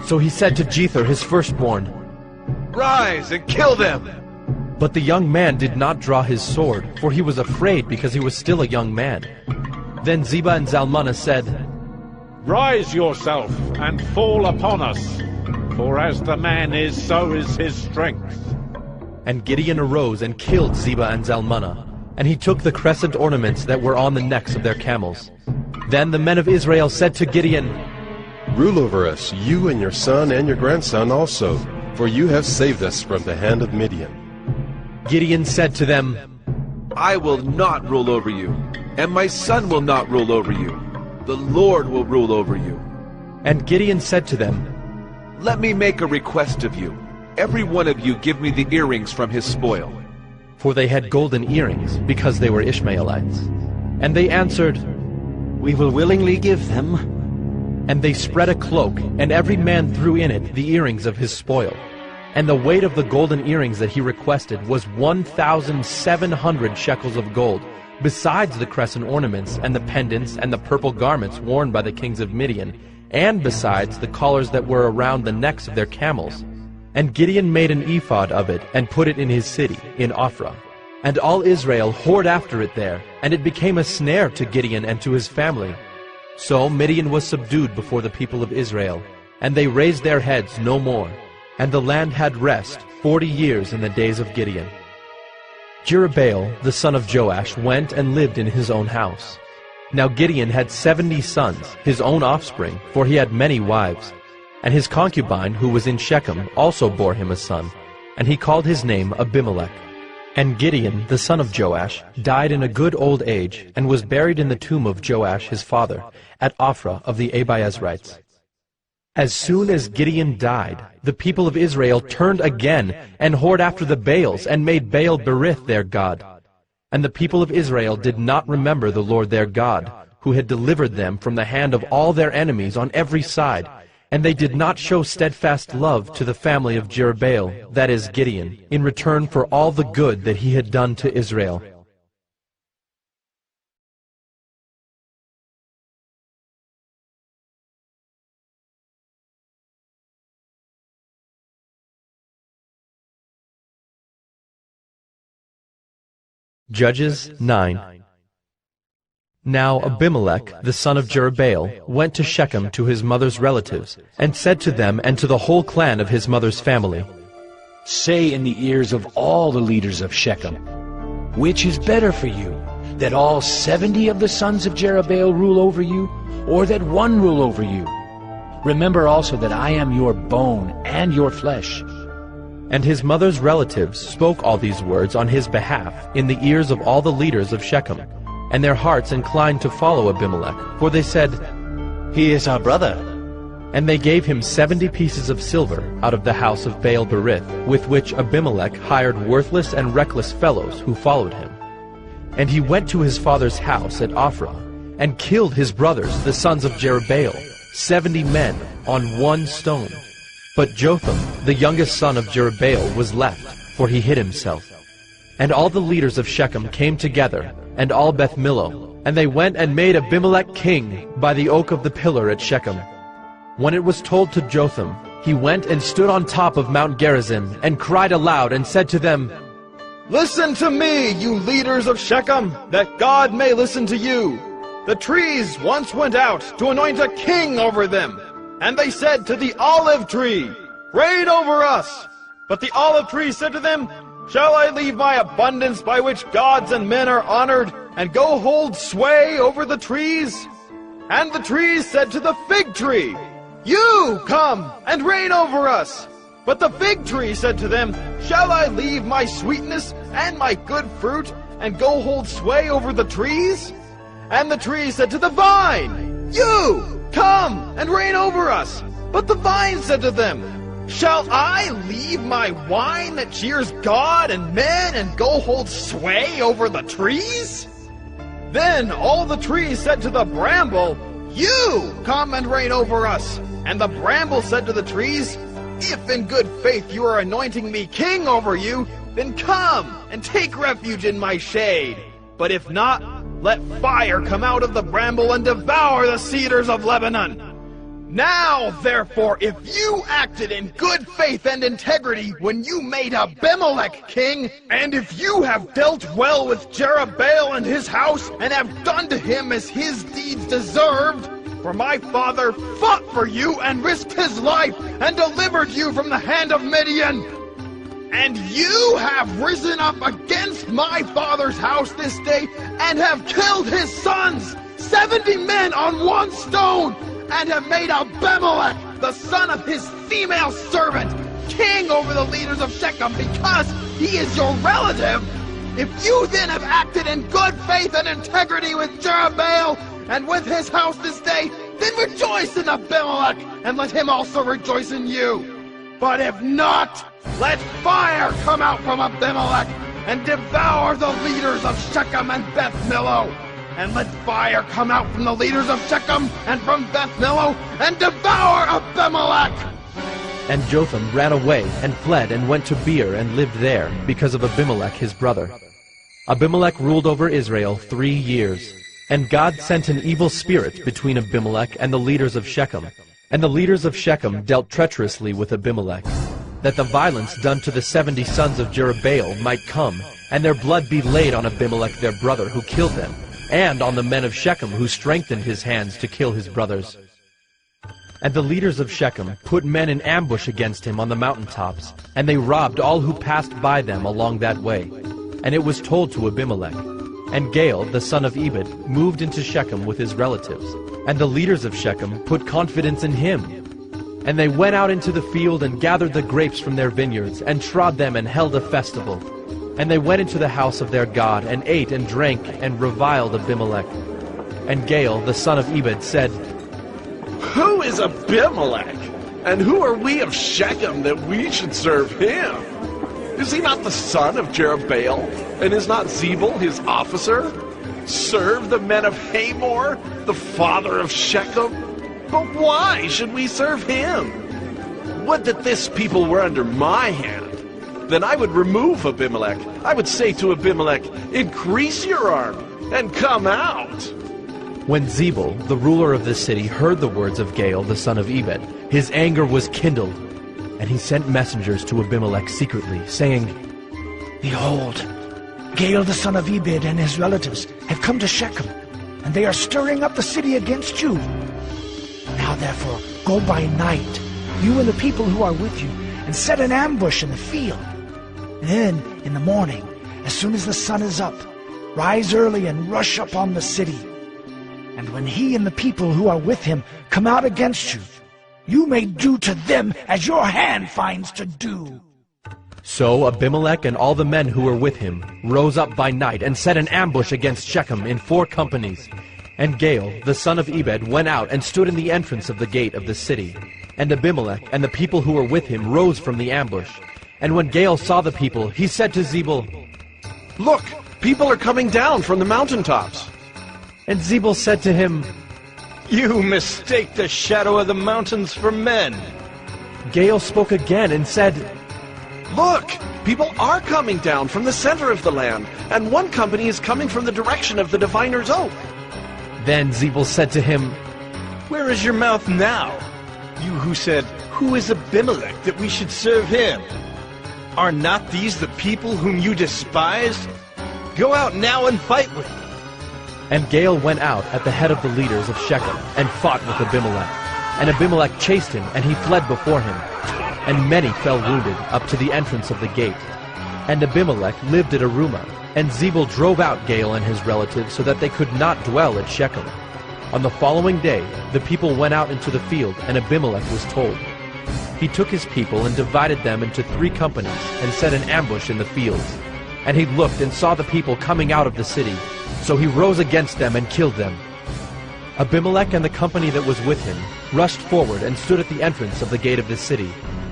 So he said to Jether his firstborn, "Rise and kill them!" But the young man did not draw his sword, for he was afraid because he was still a young man. Then Zebah and Zalmunna said, "Rise yourself and fall upon us, for as the man is, so is his strength." And Gideon arose and killed Zebah and Zalmunna, and he took the crescent ornaments that were on the necks of their camels. Then the men of Israel said to Gideon, "Rule over us, you and your son and your grandson also, for you have saved us from the hand of Midian. Gideon said to them, I will not rule over you, and my son will not rule over you. The Lord will rule over you. And Gideon said to them, Let me make a request of you. Every one of you give me the earrings from his spoil. For they had golden earrings, because they were Ishmaelites. And they answered, We will willingly give them. And they spread a cloak, and every man threw in it the earrings of his spoil. And the weight of the golden earrings that he requested was 1,700 shekels of gold, besides the crescent ornaments, and the pendants, and the purple garments worn by the kings of Midian, and besides the collars that were around the necks of their camels. And Gideon made an ephod of it, and put it in his city, in Ophrah. And all Israel whored after it there, and it became a snare to Gideon and to his family. So Midian was subdued before the people of Israel, and they raised their heads no more. And the land had rest 40 years in the days of Gideon. Jerubbaal, the son of Joash, went and lived in his own house. Now Gideon had 70 sons, his own offspring, for he had many wives. And his concubine, who was in Shechem, also bore him a son, and he called his name Abimelech. And Gideon, the son of Joash, died in a good old age, and was buried in the tomb of Joash his father, at Ophrah of the Abiezrites. As soon as Gideon died, the people of Israel turned again, and whored after the Baals, and made Baal-berith their god. And the people of Israel did not remember the Lord their God, who had delivered them from the hand of all their enemies on every side, and they did not show steadfast love to the family of Jerubbaal, that is Gideon, in return for all the good that he had done to Israel. Judges 9. Now Abimelech, the son of Jerubbaal, went to Shechem to his mother's relatives, and said to them and to the whole clan of his mother's family, Say in the ears of all the leaders of Shechem, which is better for you, that all 70 of the sons of Jerubbaal rule over you, or that one rule over you? Remember also that I am your bone and your flesh. And his mother's relatives spoke all these words on his behalf in the ears of all the leaders of Shechem, and their hearts inclined to follow Abimelech, for they said, He is our brother. And they gave him 70 pieces of silver out of the house of Baal-berith, with which Abimelech hired worthless and reckless fellows who followed him. And he went to his father's house at Ophrah, and killed his brothers, the sons of Jerubbaal, 70 men, on one stone. But Jotham, the youngest son of Jerubbaal, was left, for he hid himself. And all the leaders of Shechem came together, and all Beth Millo, and they went and made Abimelech king by the oak of the pillar at Shechem. When it was told to Jotham, he went and stood on top of Mount Gerizim, and cried aloud, and said to them, Listen to me, you leaders of Shechem, that God may listen to you. The trees once went out to anoint a king over them. And they said to the olive tree, Reign over us! But the olive tree said to them, Shall I leave my abundance by which gods and men are honored, and go hold sway over the trees? And the trees said to the fig tree, You come and reign over us! But the fig tree said to them, Shall I leave my sweetness and my good fruit, and go hold sway over the trees? And the tree said to the vine, You! Come and reign over us! But the vine said to them, Shall I leave my wine that cheers God and men and go hold sway over the trees? Then all the trees said to the bramble, You come and reign over us! And the bramble said to the trees, If in good faith you are anointing me king over you, then come and take refuge in my shade. But if not, let fire come out of the bramble and devour the cedars of Lebanon. Now, therefore, if you acted in good faith and integrity when you made Abimelech king, and if you have dealt well with Jerubbaal and his house, and have done to him as his deeds deserved, for my father fought for you and risked his life and delivered you from the hand of Midian, and you have risen up against my father's house this day, and have killed his sons, 70 men on one stone, and have made Abimelech, the son of his female servant, king over the leaders of Shechem because he is your relative, if you then have acted in good faith and integrity with Jerubbaal and with his house this day, then rejoice in Abimelech, and let him also rejoice in you. But if not, let fire come out from Abimelech and devour the leaders of Shechem and Beth Millo. And let fire come out from the leaders of Shechem and from Beth Millo and devour Abimelech. And Jotham ran away and fled and went to Beer and lived there because of Abimelech his brother. Abimelech ruled over Israel 3 years. And God sent an evil spirit between Abimelech and the leaders of Shechem. And the leaders of Shechem dealt treacherously with Abimelech, that the violence done to the 70 sons of Jerubbaal might come, and their blood be laid on Abimelech their brother who killed them, and on the men of Shechem who strengthened his hands to kill his brothers. And the leaders of Shechem put men in ambush against him on the mountaintops, and they robbed all who passed by them along that way. And it was told to Abimelech. And Gaal, the son of Ebed, moved into Shechem with his relatives. And the leaders of Shechem put confidence in him. And they went out into the field and gathered the grapes from their vineyards, and trod them and held a festival. And they went into the house of their God, and ate and drank, and reviled Abimelech. And Gaal, the son of Ebed, said, Who is Abimelech? And who are we of Shechem that we should serve him? Is he not the son of Jerubbaal? And is not Zebul his officer? Serve the men of Hamor, the father of Shechem? But why should we serve him? Would that this people were under my hand. Then I would remove Abimelech. I would say to Abimelech, Increase your army, and come out. When Zebul, the ruler of the city, heard the words of Gaal, the son of Ebed, his anger was kindled. And he sent messengers to Abimelech secretly, saying, Behold, Gaal the son of Ebed and his relatives have come to Shechem, and they are stirring up the city against you. Now therefore, go by night, you and the people who are with you, and set an ambush in the field. And then, in the morning, as soon as the sun is up, rise early and rush upon the city. And when he and the people who are with him come out against you, you may do to them as your hand finds to do. So Abimelech and all the men who were with him rose up by night and set an ambush against Shechem in 4 companies. And Gaal, the son of Ebed, went out and stood in the entrance of the gate of the city. And Abimelech and the people who were with him rose from the ambush. And when Gaal saw the people, he said to Zebul, Look, people are coming down from the mountaintops. And Zebul said to him, You mistake the shadow of the mountains for men. Gaal spoke again and said, Look, people are coming down from the center of the land, and one company is coming from the direction of the diviner's oak. Then Zebul said to him, Where is your mouth now, you who said, Who is Abimelech that we should serve him? Are not these the people whom you despised? Go out now and fight with them. And Gaal went out at the head of the leaders of Shechem and fought with Abimelech. And Abimelech chased him, and he fled before him. And many fell wounded up to the entrance of the gate. And Abimelech lived at Arumah, and Zebul drove out Gaal and his relatives so that they could not dwell at Shechem. On the following day, the people went out into the field, and Abimelech was told. He took his people and divided them into 3 companies, and set an ambush in the fields. And he looked and saw the people coming out of the city. So he rose against them and killed them. Abimelech and the company that was with him rushed forward and stood at the entrance of the gate of the city,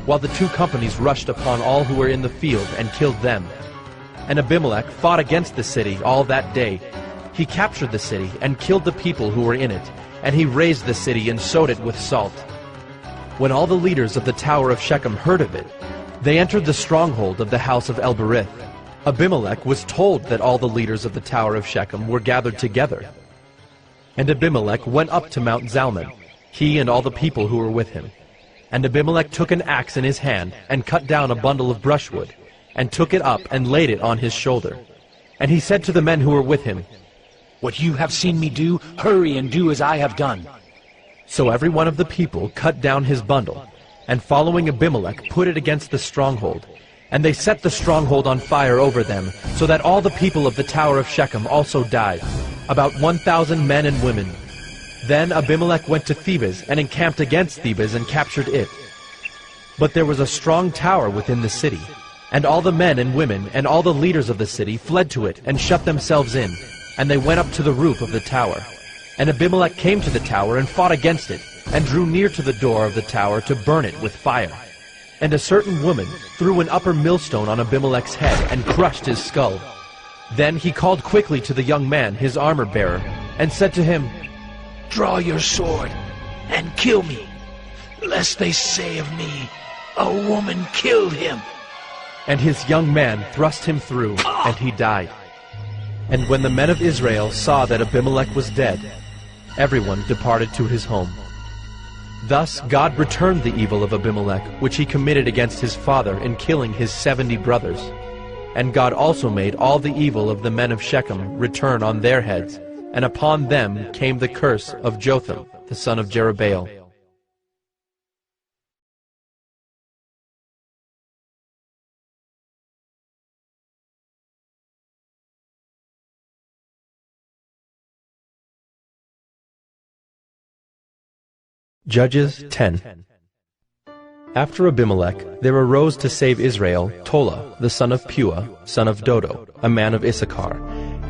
while the 2 companies rushed upon all who were in the field and killed them. And Abimelech fought against the city all that day. He captured the city and killed the people who were in it, and he razed the city and sowed it with salt. When all the leaders of the tower of Shechem heard of it, they entered the stronghold of the house of El-Berith. Abimelech was told that all the leaders of the tower of Shechem were gathered together. And Abimelech went up to Mount Zalmon, he and all the people who were with him. And Abimelech took an axe in his hand, and cut down a bundle of brushwood, and took it up and laid it on his shoulder. And he said to the men who were with him, What you have seen me do, hurry and do as I have done. So every one of the people cut down his bundle, and following Abimelech put it against the stronghold. And they set the stronghold on fire over them, so that all the people of the tower of Shechem also died, about 1,000 men and women. Then Abimelech went to Thebez and encamped against Thebez and captured it. But there was a strong tower within the city, and all the men and women and all the leaders of the city fled to it and shut themselves in, and they went up to the roof of the tower. And Abimelech came to the tower and fought against it, and drew near to the door of the tower to burn it with fire. And a certain woman threw an upper millstone on Abimelech's head and crushed his skull. Then he called quickly to the young man, his armor-bearer, and said to him, "Draw your sword and kill me, lest they say of me, a woman killed him." And his young man thrust him through, and he died. And when the men of Israel saw that Abimelech was dead, everyone departed to his home. Thus God returned the evil of Abimelech, which he committed against his father in killing his 70 brothers. And God also made all the evil of the men of Shechem return on their heads, and upon them came the curse of Jotham, the son of Jerubbaal. Judges 10. After Abimelech, there arose to save Israel Tola, the son of Puah, son of Dodo, a man of Issachar,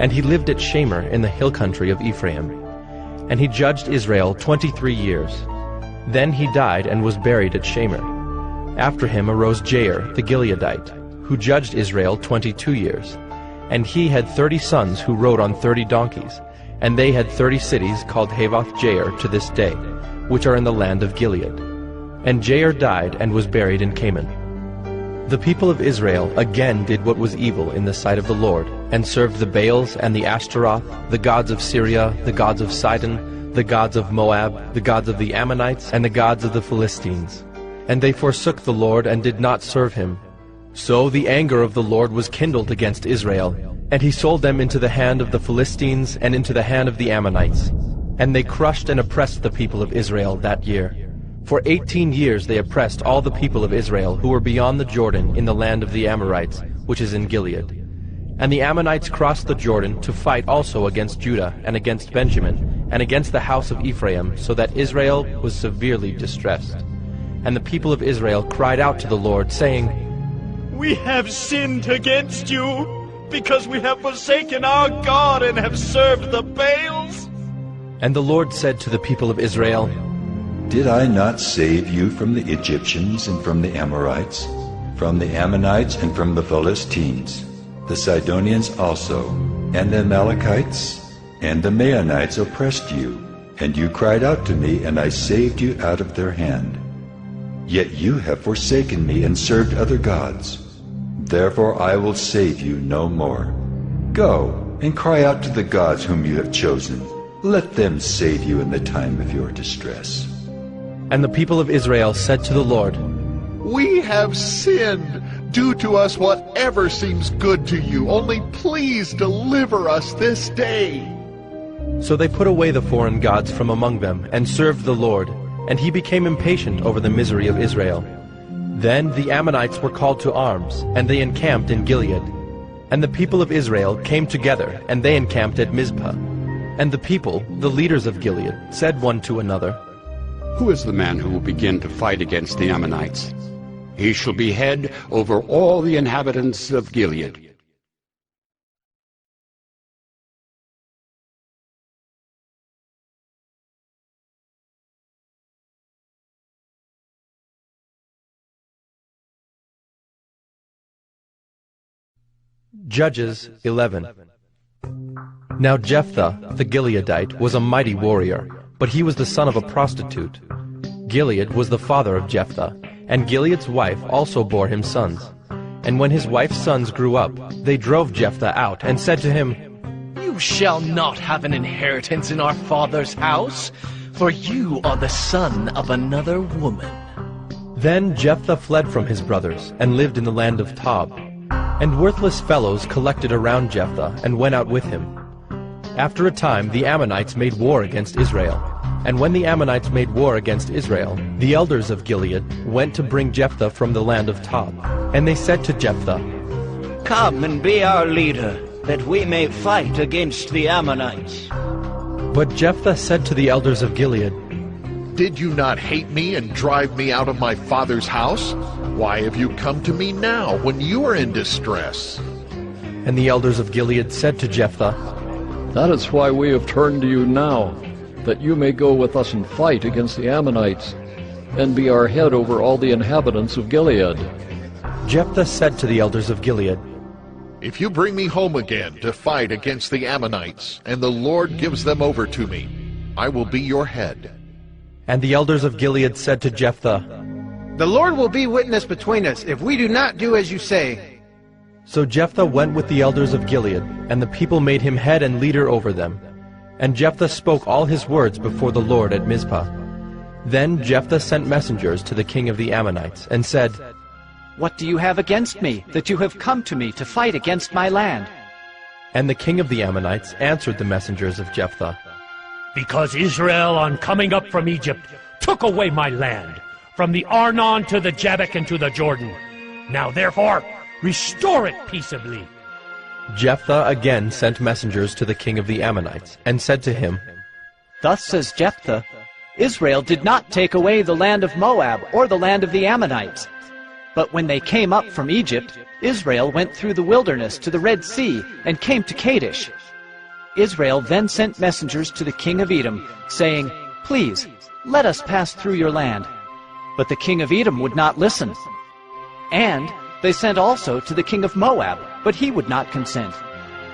and he lived at Shamgar in the hill country of Ephraim. And he judged Israel 23 years. Then he died and was buried at Shamgar. After him arose Jair the Gileadite, who judged Israel 22 years. And he had 30 sons who rode on 30 donkeys, and they had 30 cities called Havoth-Jair to this day, which are in the land of Gilead. And Jair died and was buried in Canaan. The people of Israel again did what was evil in the sight of the Lord, and served the Baals and the Ashtaroth, the gods of Syria, the gods of Sidon, the gods of Moab, the gods of the Ammonites, and the gods of the Philistines. And they forsook the Lord and did not serve him. So the anger of the Lord was kindled against Israel, and he sold them into the hand of the Philistines and into the hand of the Ammonites. And they crushed and oppressed the people of Israel that year. For 18 years they oppressed all the people of Israel who were beyond the Jordan in the land of the Amorites, which is in Gilead. And the Ammonites crossed the Jordan to fight also against Judah and against Benjamin and against the house of Ephraim, so that Israel was severely distressed. And the people of Israel cried out to the Lord, saying, "We have sinned against you, because we have forsaken our God and have served the Baals." And the Lord said to the people of Israel, Did I not save you from the Egyptians and from the Amorites, from the Ammonites and from the Philistines, the Sidonians also, and the Amalekites? And the Maonites oppressed you, and you cried out to me, and I saved you out of their hand. Yet you have forsaken me and served other gods. Therefore I will save you no more. Go and cry out to the gods whom you have chosen. Let them save you in the time of your distress. And the people of Israel said to the Lord, We have sinned. Do to us whatever seems good to you. Only please deliver us this day. So they put away the foreign gods from among them and served the Lord, and he became impatient over the misery of Israel. Then the Ammonites were called to arms, and they encamped in Gilead. And the people of Israel came together, and they encamped at Mizpah. And the people, the leaders of Gilead, said one to another, Who is the man who will begin to fight against the Ammonites? He shall be head over all the inhabitants of Gilead. Judges 11. Now Jephthah the Gileadite was a mighty warrior, but he was the son of a prostitute. Gilead was the father of Jephthah, and Gilead's wife also bore him sons. And when his wife's sons grew up, they drove Jephthah out and said to him, You shall not have an inheritance in our father's house, for you are the son of another woman. Then Jephthah fled from his brothers and lived in the land of Tob. And worthless fellows collected around Jephthah and went out with him. After a time the Ammonites made war against Israel. And when the Ammonites made war against Israel, the elders of Gilead went to bring Jephthah from the land of Tob. And they said to Jephthah, Come and be our leader, that we may fight against the Ammonites. But Jephthah said to the elders of Gilead, Did you not hate me and drive me out of my father's house? Why have you come to me now when you are in distress? And the elders of Gilead said to Jephthah, That is why we have turned to you now, that you may go with us and fight against the Ammonites, and be our head over all the inhabitants of Gilead. Jephthah said to the elders of Gilead, If you bring me home again to fight against the Ammonites, and the Lord gives them over to me, I will be your head. And the elders of Gilead said to Jephthah, The Lord will be witness between us if we do not do as you say. So Jephthah went with the elders of Gilead, and the people made him head and leader over them. And Jephthah spoke all his words before the Lord at Mizpah. Then Jephthah sent messengers to the king of the Ammonites, and said, What do you have against me, that you have come to me to fight against my land? And the king of the Ammonites answered the messengers of Jephthah, Because Israel, on coming up from Egypt, took away my land, from the Arnon to the Jabbok and to the Jordan. Now therefore, restore it peaceably. Jephthah again sent messengers to the king of the Ammonites, and said to him, Thus says Jephthah, Israel did not take away the land of Moab or the land of the Ammonites. But when they came up from Egypt, Israel went through the wilderness to the Red Sea and came to Kadesh. Israel then sent messengers to the king of Edom, saying, Please, let us pass through your land. But the king of Edom would not listen. And they sent also to the king of Moab, but he would not consent.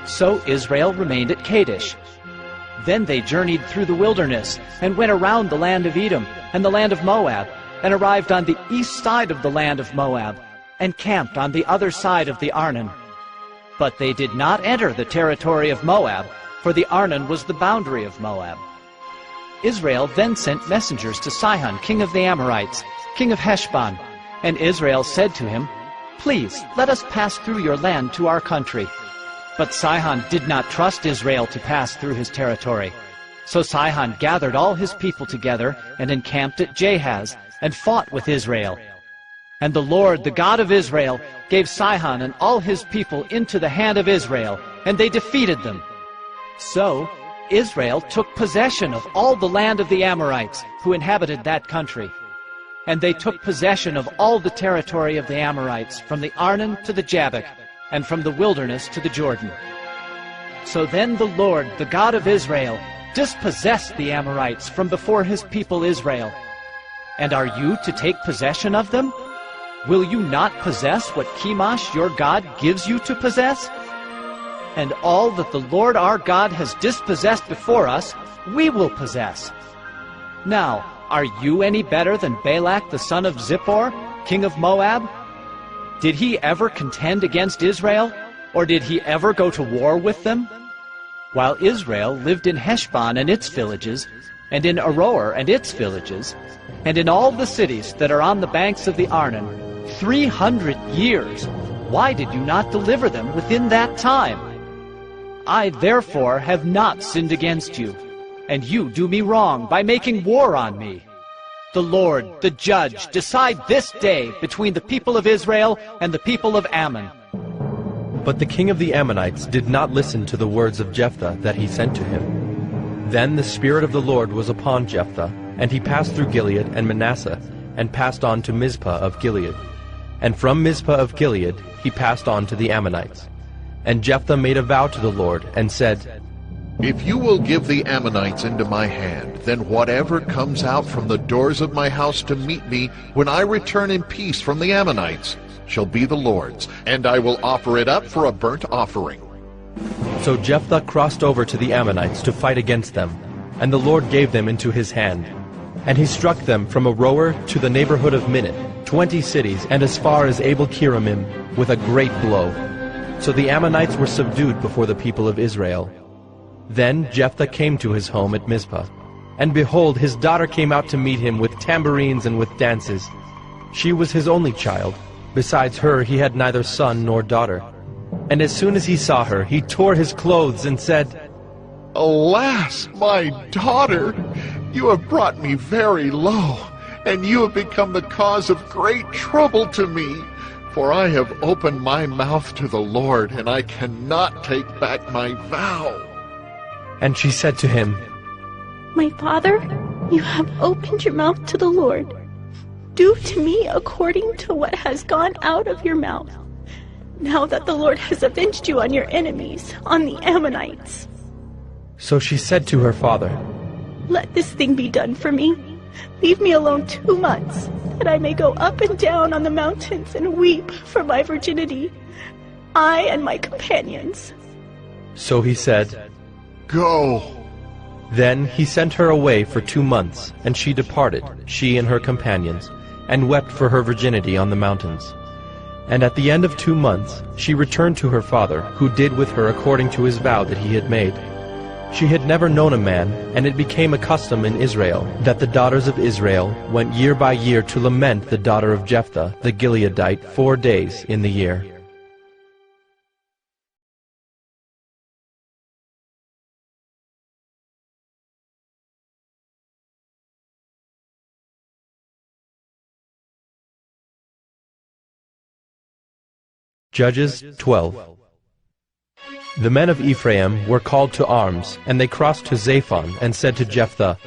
So Israel remained at Kadesh. Then they journeyed through the wilderness, and went around the land of Edom and the land of Moab, and arrived on the east side of the land of Moab, and camped on the other side of the Arnon. But they did not enter the territory of Moab, for the Arnon was the boundary of Moab. Israel then sent messengers to Sihon, king of the Amorites, king of Heshbon, and Israel said to him, Please, let us pass through your land to our country. But Sihon did not trust Israel to pass through his territory. So Sihon gathered all his people together and encamped at Jahaz, and fought with Israel. And the Lord, the God of Israel, gave Sihon and all his people into the hand of Israel, and they defeated them. So Israel took possession of all the land of the Amorites, who inhabited that country. And they took possession of all the territory of the Amorites, from the Arnon to the Jabbok, and from the wilderness to the Jordan. So then the Lord, the God of Israel, dispossessed the Amorites from before his people Israel. And are you to take possession of them? Will you not possess what Chemosh your God gives you to possess? And all that the Lord our God has dispossessed before us, we will possess. Now, are you any better than Balak the son of Zippor, king of Moab? Did he ever contend against Israel, or did he ever go to war with them? While Israel lived in Heshbon and its villages, and in Aroer and its villages, and in all the cities that are on the banks of the Arnon, 300 years, why did you not deliver them within that time? I therefore have not sinned against you, and you do me wrong by making war on me. The Lord, the judge, decide this day between the people of Israel and the people of Ammon. But the king of the Ammonites did not listen to the words of Jephthah that he sent to him. Then the Spirit of the Lord was upon Jephthah, and he passed through Gilead and Manasseh, and passed on to Mizpah of Gilead. And from Mizpah of Gilead he passed on to the Ammonites. And Jephthah made a vow to the Lord, and said, If you will give the Ammonites into my hand, then whatever comes out from the doors of my house to meet me when I return in peace from the Ammonites shall be the Lord's, and I will offer it up for a burnt offering. So Jephthah crossed over to the Ammonites to fight against them, and the Lord gave them into his hand. And he struck them from Aroer to the neighborhood of Minnith, 20 cities, and as far as Abel-Keramim, with a great blow. So the Ammonites were subdued before the people of Israel. Then Jephthah came to his home at Mizpah. And behold, his daughter came out to meet him with tambourines and with dances. She was his only child. Besides her he had neither son nor daughter. And as soon as he saw her, he tore his clothes and said, Alas, my daughter, you have brought me very low, and you have become the cause of great trouble to me. For I have opened my mouth to the Lord, and I cannot take back my vow. And she said to him, My father, You have opened your mouth to the Lord. Do to me according to what has gone out of your mouth, now that the Lord has avenged you on your enemies, on the Ammonites. So she said to her father, Let this thing be done for me. Leave me alone 2 months, that I may go up and down on the mountains and weep for my virginity, I and my companions. So he said, Go. Then he sent her away for 2 months, and she departed, she and her companions, and wept for her virginity on the mountains. And at the end of 2 months she returned to her father, who did with her according to his vow that he had made. She had never known a man, and it became a custom in Israel that the daughters of Israel went year by year to lament the daughter of Jephthah the Gileadite 4 days in the year. Judges 12. The men of Ephraim were called to arms, and they crossed to Zaphon and said to Jephthah,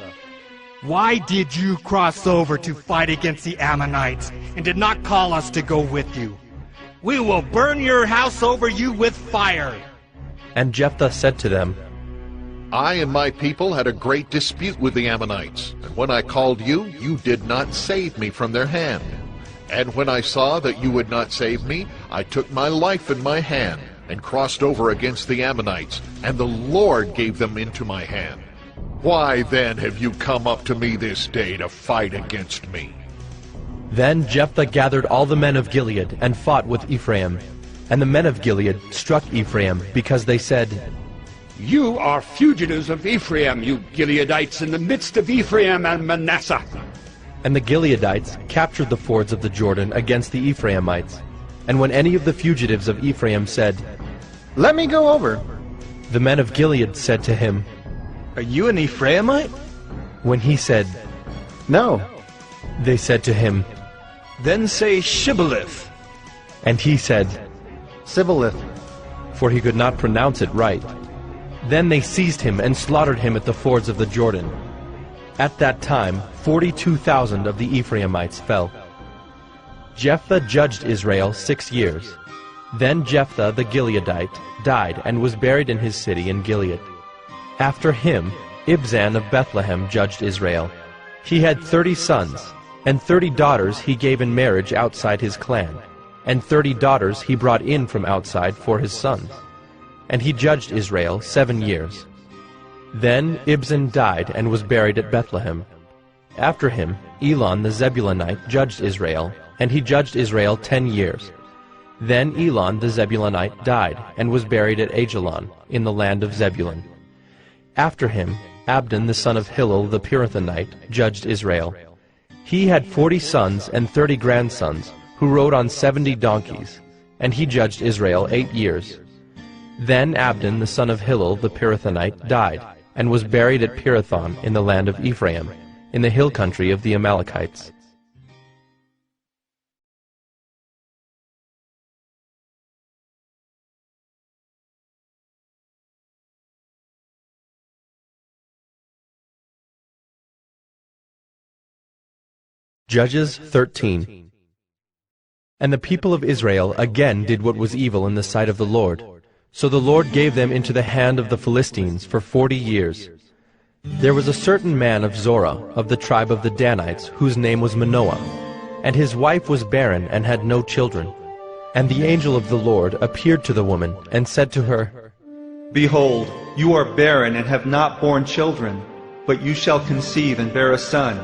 Why did you cross over to fight against the Ammonites and did not call us to go with you? We will burn your house over you with fire. And Jephthah said to them, I and my people had a great dispute with the Ammonites, and when I called you, you did not save me from their hand. And when I saw that you would not save me, I took my life in my hand, and crossed over against the Ammonites, and the Lord gave them into my hand. Why then have you come up to me this day to fight against me? Then Jephthah gathered all the men of Gilead and fought with Ephraim. And the men of Gilead struck Ephraim, because they said, You are fugitives of Ephraim, you Gileadites, in the midst of Ephraim and Manasseh. And the Gileadites captured the fords of the Jordan against the Ephraimites. And when any of the fugitives of Ephraim said, Let me go over, the men of Gilead said to him, Are you an Ephraimite? When he said, No, they said to him, Then say Shibboleth. And he said, Sibboleth, for he could not pronounce it right. Then they seized him and slaughtered him at the fords of the Jordan. At that time 42,000 of the Ephraimites fell. Jephthah judged Israel 6 years. Then Jephthah the Gileadite died and was buried in his city in Gilead. After him Ibzan of Bethlehem judged Israel. He had 30 sons, and 30 daughters he gave in marriage outside his clan, and 30 daughters he brought in from outside for his sons. And he judged Israel 7 years. Then Ibzan died and was buried at Bethlehem. After him Elon the Zebulunite judged Israel, and he judged Israel 10 years. Then Elon the Zebulunite died and was buried at Ajalon in the land of Zebulun. After him Abdon the son of Hillel the Pirathonite judged Israel. He had 40 sons and 30 grandsons, who rode on 70 donkeys, and he judged Israel 8 years. Then Abdon the son of Hillel the Pirathonite died, and was buried at Pirathon in the land of Ephraim, in the hill country of the Amalekites. Judges 13. And the people of Israel again did what was evil in the sight of the Lord. So the Lord gave them into the hand of the Philistines for 40 years. There was a certain man of Zorah, of the tribe of the Danites, whose name was Manoah, and his wife was barren and had no children. And the angel of the Lord appeared to the woman, and said to her, Behold, you are barren and have not borne children, but you shall conceive and bear a son.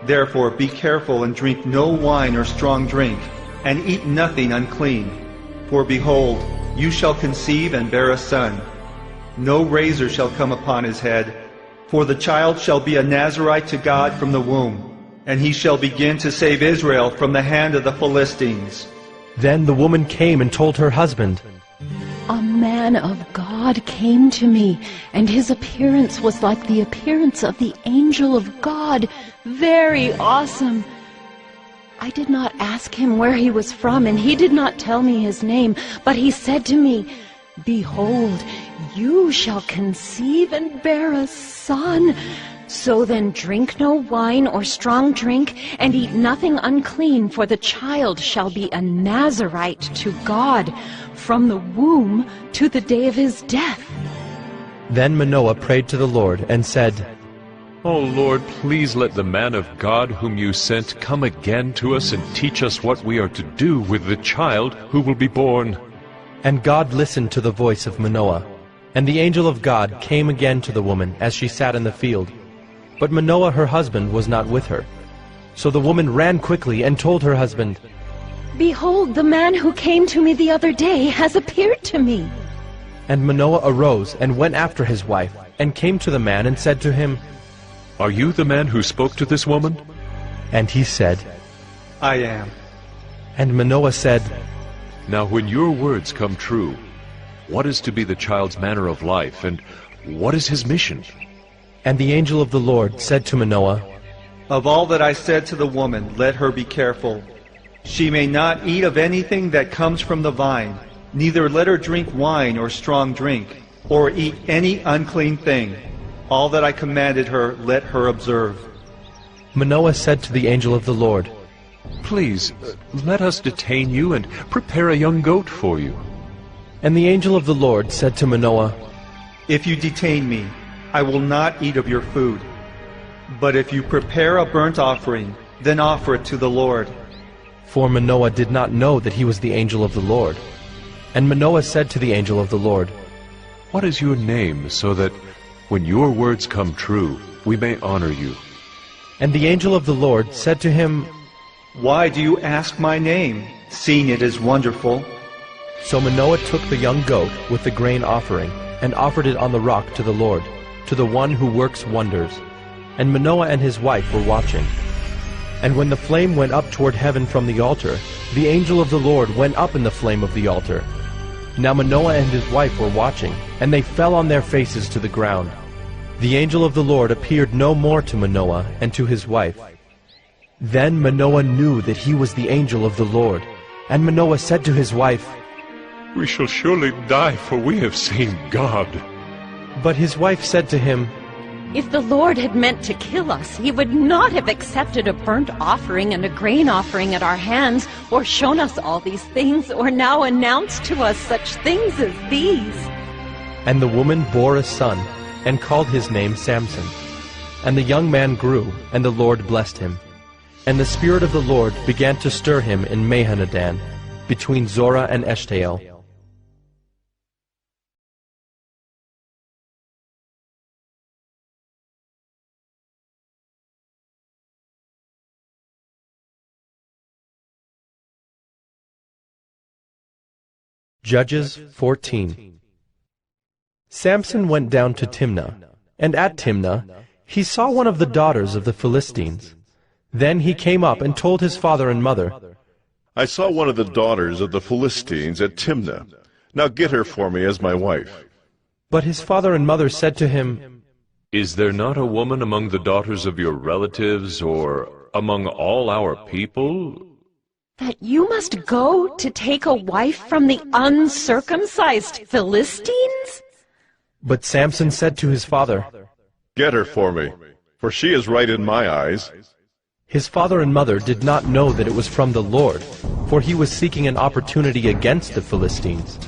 Therefore be careful and drink no wine or strong drink, and eat nothing unclean. For behold, you shall conceive and bear a son. No razor shall come upon his head, for the child shall be a Nazirite to God from the womb, and he shall begin to save Israel from the hand of the Philistines. Then the woman came and told her husband, A man of God came to me, and his appearance was like the appearance of the angel of God, very awesome. I did not ask him where he was from, and he did not tell me his name, but he said to me, Behold, you shall conceive and bear a son, So then drink no wine or strong drink, and eat nothing unclean, for the child shall be a Nazirite to God from the womb to the day of his death. Then Manoah prayed to the Lord and said, O Lord, please let the man of God whom you sent come again to us and teach us what we are to do with the child who will be born. And God listened to the voice of Manoah. And the angel of God came again to the woman as she sat in the field. But Manoah her husband was not with her. So the woman ran quickly and told her husband, Behold, the man who came to me the other day has appeared to me. And Manoah arose and went after his wife, and came to the man and said to him, Are you the man who spoke to this woman? And he said, I am. And Manoah said, Now when your words come true, what is to be the child's manner of life, and what is his mission? And the angel of the Lord said to Manoah, Of all that I said to the woman, let her be careful. She may not eat of anything that comes from the vine, neither let her drink wine or strong drink, or eat any unclean thing. All that I commanded her, let her observe. Manoah said to the angel of the Lord, Please, let us detain you and prepare a young goat for you. And the angel of the Lord said to Manoah, If you detain me, I will not eat of your food. But if you prepare a burnt offering, then offer it to the Lord. For Manoah did not know that he was the angel of the Lord. And Manoah said to the angel of the Lord, What is your name, so that when your words come true, we may honor you? And the angel of the Lord said to him, Why do you ask my name, seeing it is wonderful? So Manoah took the young goat with the grain offering, and offered it on the rock to the Lord, to the one who works wonders. And Manoah and his wife were watching. And when the flame went up toward heaven from the altar, the angel of the Lord went up in the flame of the altar. Now Manoah and his wife were watching, and they fell on their faces to the ground. The angel of the Lord appeared no more to Manoah and to his wife. Then Manoah knew that he was the angel of the Lord. And Manoah said to his wife, We shall surely die, for we have seen God. But his wife said to him, If the Lord had meant to kill us, he would not have accepted a burnt offering and a grain offering at our hands, or shown us all these things, or now announced to us such things as these. And the woman bore a son, and called his name Samson. And the young man grew, and the Lord blessed him. And the Spirit of the Lord began to stir him in Mahanadan, between Zorah and Eshtael. Judges 14. Samson went down to Timnah, and at Timnah he saw one of the daughters of the Philistines. Then he came up and told his father and mother, I saw one of the daughters of the Philistines at Timnah. Now get her for me as my wife. But his father and mother said to him, Is there not a woman among the daughters of your relatives, or among all our people? That you must go to take a wife from the uncircumcised Philistines? But Samson said to his father, Get her for me, for she is right in my eyes. His father and mother did not know that it was from the Lord, for he was seeking an opportunity against the Philistines.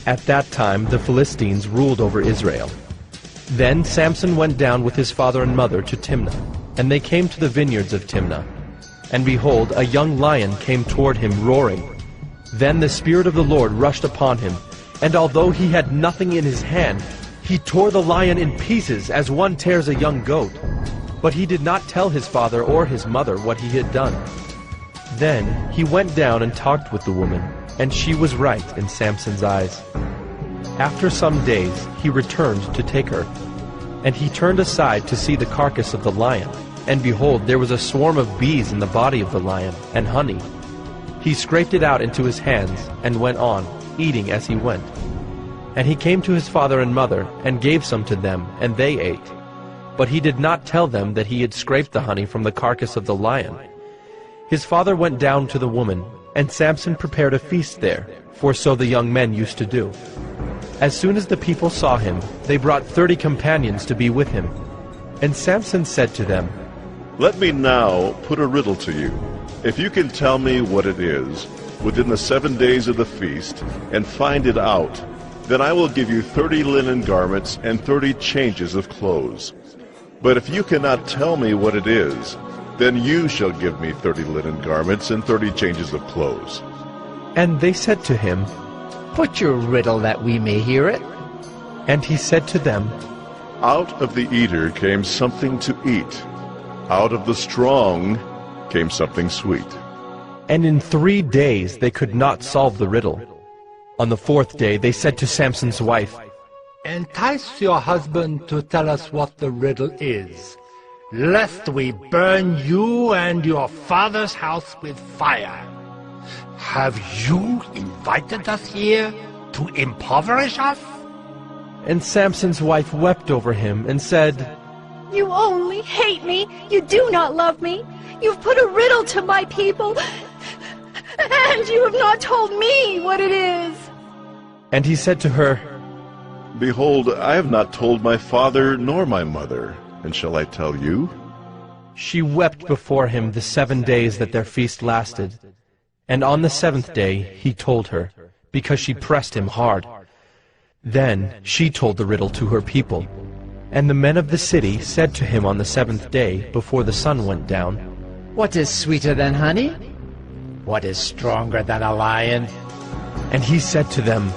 At that time the Philistines ruled over Israel. Then Samson went down with his father and mother to Timnah, and they came to the vineyards of Timnah. And behold, a young lion came toward him roaring. Then the Spirit of the Lord rushed upon him, and although he had nothing in his hand, he tore the lion in pieces as one tears a young goat. But he did not tell his father or his mother what he had done. Then he went down and talked with the woman, and she was right in Samson's eyes. After some days he returned to take her. And he turned aside to see the carcass of the lion. And behold, there was a swarm of bees in the body of the lion, and honey. He scraped it out into his hands, and went on, eating as he went. And he came to his father and mother, and gave some to them, and they ate. But he did not tell them that he had scraped the honey from the carcass of the lion. His father went down to the woman, and Samson prepared a feast there, for so the young men used to do. As soon as the people saw him, they brought 30 companions to be with him. And Samson said to them, Let me now put a riddle to you. If you can tell me what it is within the 7 days of the feast, and find it out, then I will give you 30 linen garments and 30 changes of clothes. But if you cannot tell me what it is, then you shall give me 30 linen garments and 30 changes of clothes. And they said to him, Put your riddle that we may hear it. And he said to them, Out of the eater came something to eat. Out of the strong came something sweet. And in 3 days they could not solve the riddle. On the 4th day they said to Samson's wife, Entice your husband to tell us what the riddle is, lest we burn you and your father's house with fire. Have you invited us here to impoverish us? And Samson's wife wept over him and said, You only hate me. You do not love me. You've put a riddle to my people, and you have not told me what it is. And he said to her, Behold, I have not told my father nor my mother, and shall I tell you? She wept before him the 7 days that their feast lasted. And on the 7th day he told her, because she pressed him hard. Then she told the riddle to her people. And the men of the city said to him on the 7th day, before the sun went down, What is sweeter than honey? What is stronger than a lion? And he said to them,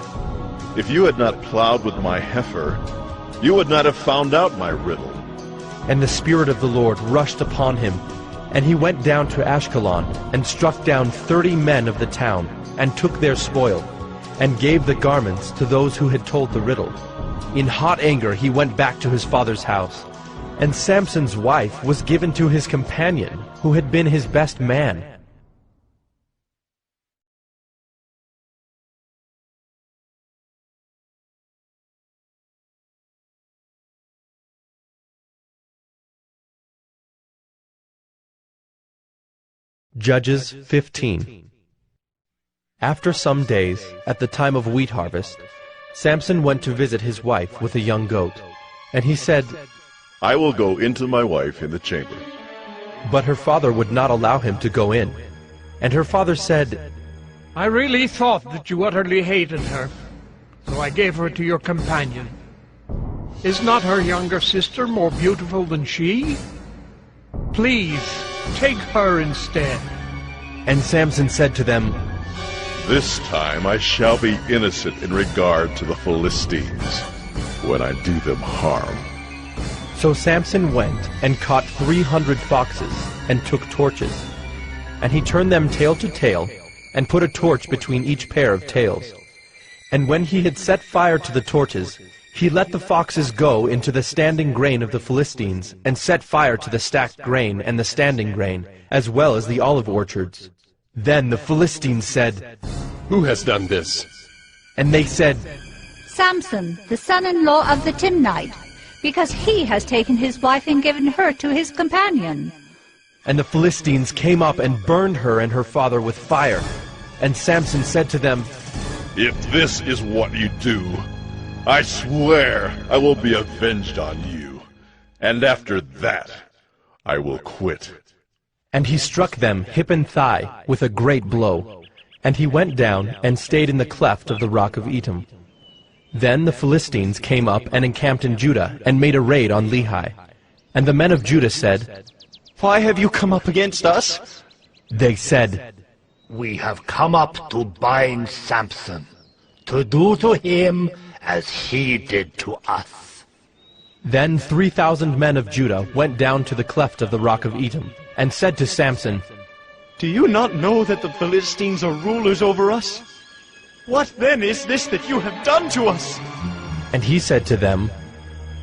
If you had not plowed with my heifer, you would not have found out my riddle. And the Spirit of the Lord rushed upon him, and he went down to Ashkelon, and struck down 30 men of the town, and took their spoil, and gave the garments to those who had told the riddle. In hot anger he went back to his father's house. And Samson's wife was given to his companion, who had been his best man. Judges 15. After some days, at the time of wheat harvest, Samson went to visit his wife with a young goat. And he said, I will go into my wife in the chamber. But her father would not allow him to go in. And her father said, I really thought that you utterly hated her, so I gave her to your companion. Is not her younger sister more beautiful than she? Please, take her instead. And Samson said to them, This time I shall be innocent in regard to the Philistines, when I do them harm. So Samson went and caught 300 foxes, and took torches. And he turned them tail to tail, and put a torch between each pair of tails. And when he had set fire to the torches, he let the foxes go into the standing grain of the Philistines, and set fire to the stacked grain and the standing grain, as well as the olive orchards. Then the Philistines said, Who has done this? And they said, Samson, the son-in-law of the Timnite, because he has taken his wife and given her to his companion. And the Philistines came up and burned her and her father with fire. And Samson said to them, If this is what you do, I swear I will be avenged on you, and after that I will quit. And he struck them hip and thigh with a great blow. And he went down and stayed in the cleft of the rock of Etam. Then the Philistines came up and encamped in Judah, and made a raid on Lehi. And the men of Judah said, Why have you come up against us? They said, We have come up to bind Samson, to do to him as he did to us. Then 3,000 men of Judah went down to the cleft of the rock of Etam, and said to Samson, Do you not know that the Philistines are rulers over us? What then is this that you have done to us? And he said to them,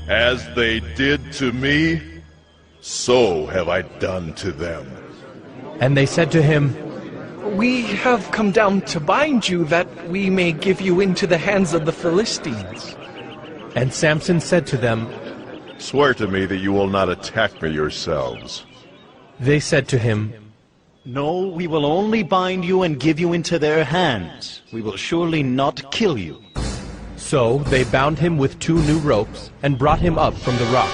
As they did to me, so have I done to them. And they said to him, We have come down to bind you, that we may give you into the hands of the Philistines. And Samson said to them, Swear to me that you will not attack me yourselves. They said to him, No, we will only bind you and give you into their hands. We will surely not kill you. So they bound him with 2 new ropes, and brought him up from the rock.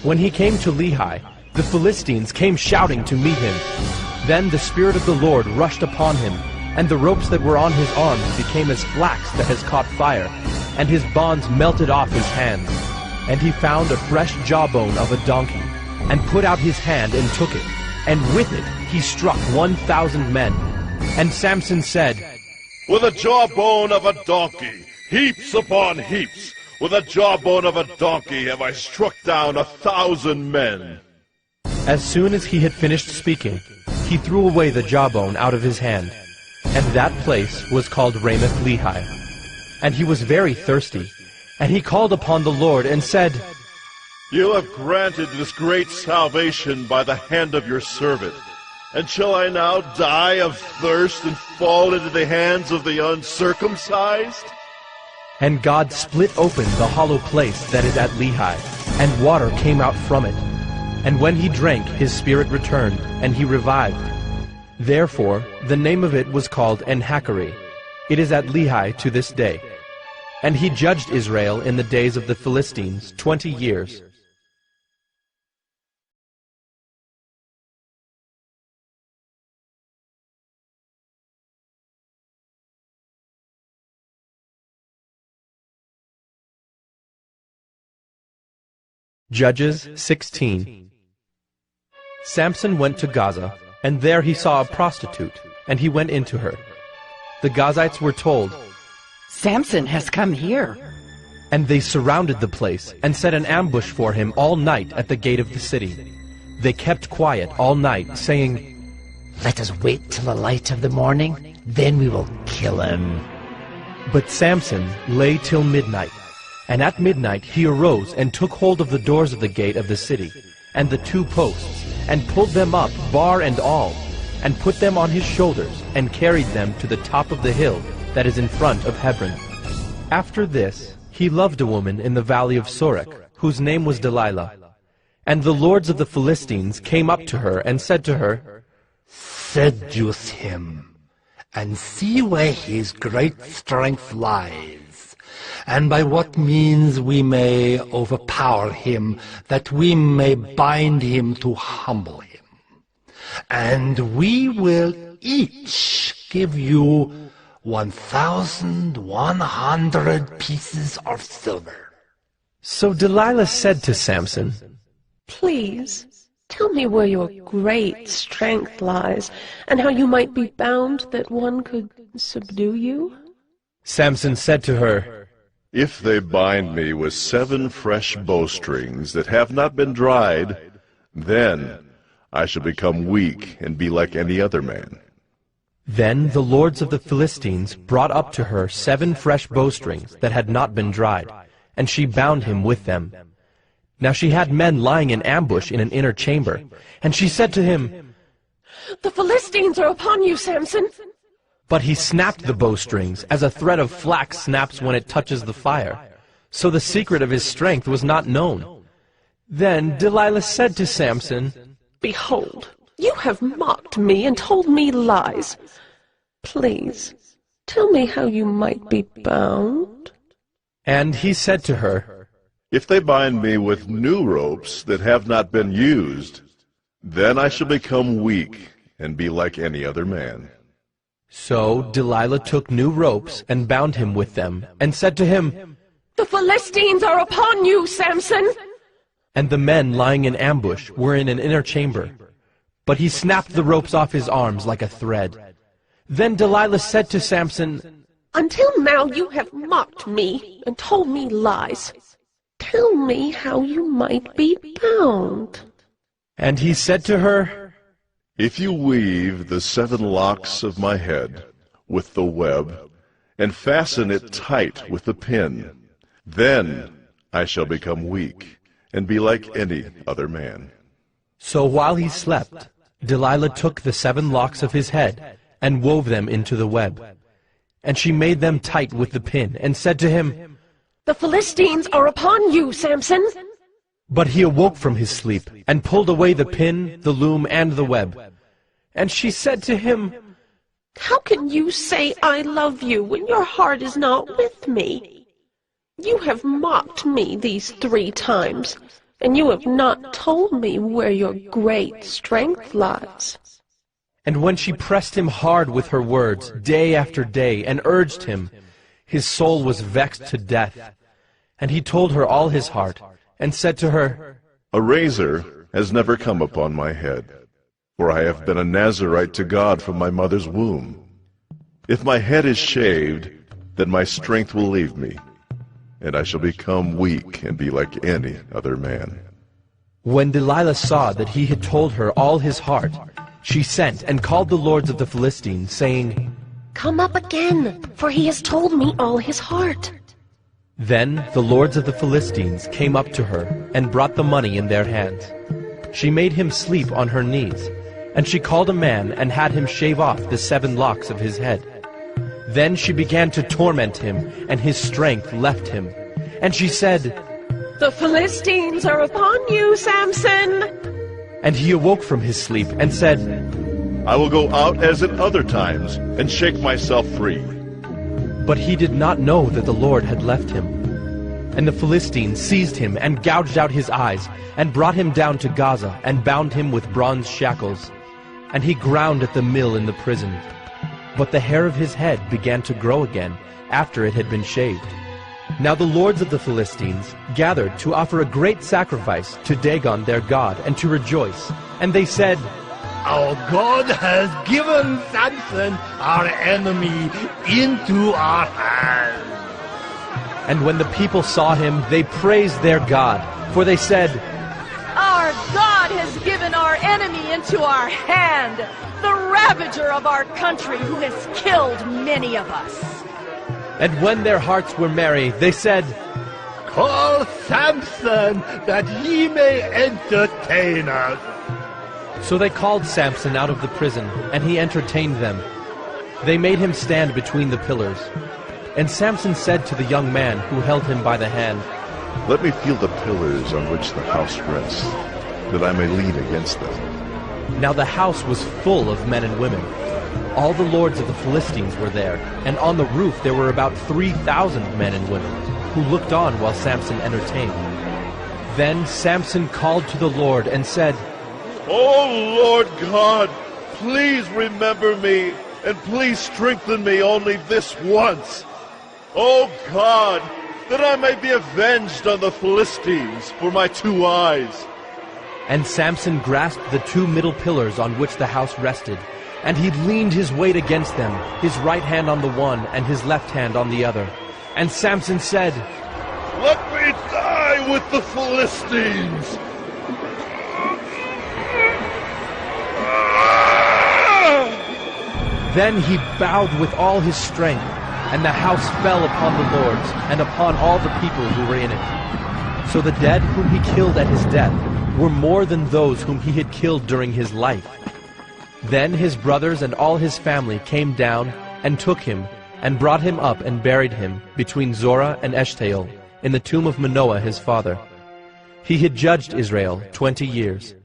When he came to Lehi, the Philistines came shouting to meet him. Then the Spirit of the Lord rushed upon him, and the ropes that were on his arms became as flax that has caught fire, and his bonds melted off his hands. And he found a fresh jawbone of a donkey, and put out his hand and took it, and with it he struck 1,000 men. And Samson said, With a jawbone of a donkey, heaps upon heaps, with a jawbone of a donkey have I struck down 1,000 men. As soon as he had finished speaking, he threw away the jawbone out of his hand, and that place was called Ramoth Lehi. And he was very thirsty, and he called upon the Lord and said, You have granted this great salvation by the hand of your servant. And shall I now die of thirst and fall into the hands of the uncircumcised? And God split open the hollow place that is at Lehi, and water came out from it. And when he drank, his spirit returned, and he revived. Therefore the name of it was called Enhakkore. It is at Lehi to this day. And he judged Israel in the days of the Philistines 20 years. Judges 16. Samson went to Gaza, and there he saw a prostitute, and he went into her. The Gazites were told, Samson has come here. And they surrounded the place, and set an ambush for him all night at the gate of the city. They kept quiet all night, saying, Let us wait till the light of the morning, then we will kill him. But Samson lay till midnight. And at midnight he arose and took hold of the doors of the gate of the city, and the 2 posts, and pulled them up, bar and all, and put them on his shoulders, and carried them to the top of the hill that is in front of Hebron. After this he loved a woman in the valley of Sorek, whose name was Delilah. And the lords of the Philistines came up to her, and said to her, Seduce him, and see where his great strength lies, and by what means we may overpower him, that we may bind him to humble him. And we will each give you 1,100 pieces of silver. So Delilah said to Samson, Please, tell me where your great strength lies, and how you might be bound that one could subdue you. Samson said to her, If they bind me with 7 fresh bowstrings that have not been dried, then I shall become weak and be like any other man. Then the lords of the Philistines brought up to her 7 fresh bowstrings that had not been dried, and she bound him with them. Now she had men lying in ambush in an inner chamber, and she said to him, The Philistines are upon you, Samson. But he snapped the bowstrings, as a thread of flax snaps when it touches the fire. So the secret of his strength was not known. Then Delilah said to Samson, Behold, you have mocked me and told me lies. Please, tell me how you might be bound. And he said to her, If they bind me with new ropes that have not been used, then I shall become weak and be like any other man. So Delilah took new ropes and bound him with them, and said to him, The Philistines are upon you, Samson. And the men lying in ambush were in an inner chamber. But he snapped the ropes off his arms like a thread. Then Delilah said to Samson, Until now you have mocked me and told me lies. Tell me how you might be bound. And he said to her, If you weave the 7 locks of my head with the web, and fasten it tight with the pin, then I shall become weak, and be like any other man. So while he slept, Delilah took the 7 locks of his head, and wove them into the web. And she made them tight with the pin, and said to him, The Philistines are upon you, Samson. But he awoke from his sleep, and pulled away the pin, the loom, and the web. And she said to him, How can you say I love you when your heart is not with me? You have mocked me these 3 times, and you have not told me where your great strength lies. And when she pressed him hard with her words, day after day, and urged him, his soul was vexed to death. And he told her all his heart, and said to her, A razor has never come upon my head, for I have been a Nazirite to God from my mother's womb. If my head is shaved, then my strength will leave me, and I shall become weak and be like any other man. When Delilah saw that he had told her all his heart, she sent and called the lords of the Philistines, saying, Come up again, for he has told me all his heart. Then the lords of the Philistines came up to her and brought the money in their hands. She made him sleep on her knees, and she called a man and had him shave off the 7 locks of his head. Then she began to torment him, and his strength left him. And she said, The Philistines are upon you, Samson. And he awoke from his sleep and said, I will go out as at other times and shake myself free. But he did not know that the Lord had left him. And the Philistines seized him and gouged out his eyes, and brought him down to Gaza, and bound him with bronze shackles. And he ground at the mill in the prison. But the hair of his head began to grow again, after it had been shaved. Now the lords of the Philistines gathered to offer a great sacrifice to Dagon their god, and to rejoice. And they said, Our God has given Samson, our enemy, into our hands. And when the people saw him, they praised their God, for they said, Our God has given our enemy into our hand, the ravager of our country who has killed many of us. And when their hearts were merry, they said, Call Samson, that he may entertain us. So they called Samson out of the prison, and he entertained them. They made him stand between the pillars. And Samson said to the young man who held him by the hand, Let me feel the pillars on which the house rests, that I may lean against them. Now the house was full of men and women. All the lords of the Philistines were there, and on the roof there were about 3,000 men and women, who looked on while Samson entertained. Then Samson called to the Lord and said, O Lord God, please remember me, and please strengthen me only this once. O God, that I may be avenged on the Philistines for my 2 eyes. And Samson grasped the 2 middle pillars on which the house rested, and he leaned his weight against them, his right hand on the one and his left hand on the other. And Samson said, Let me die with the Philistines. Then he bowed with all his strength, and the house fell upon the lords and upon all the people who were in it. So the dead whom he killed at his death were more than those whom he had killed during his life. Then his brothers and all his family came down and took him and brought him up and buried him between Zorah and Eshtaol in the tomb of Manoah his father. He had judged Israel 20 years.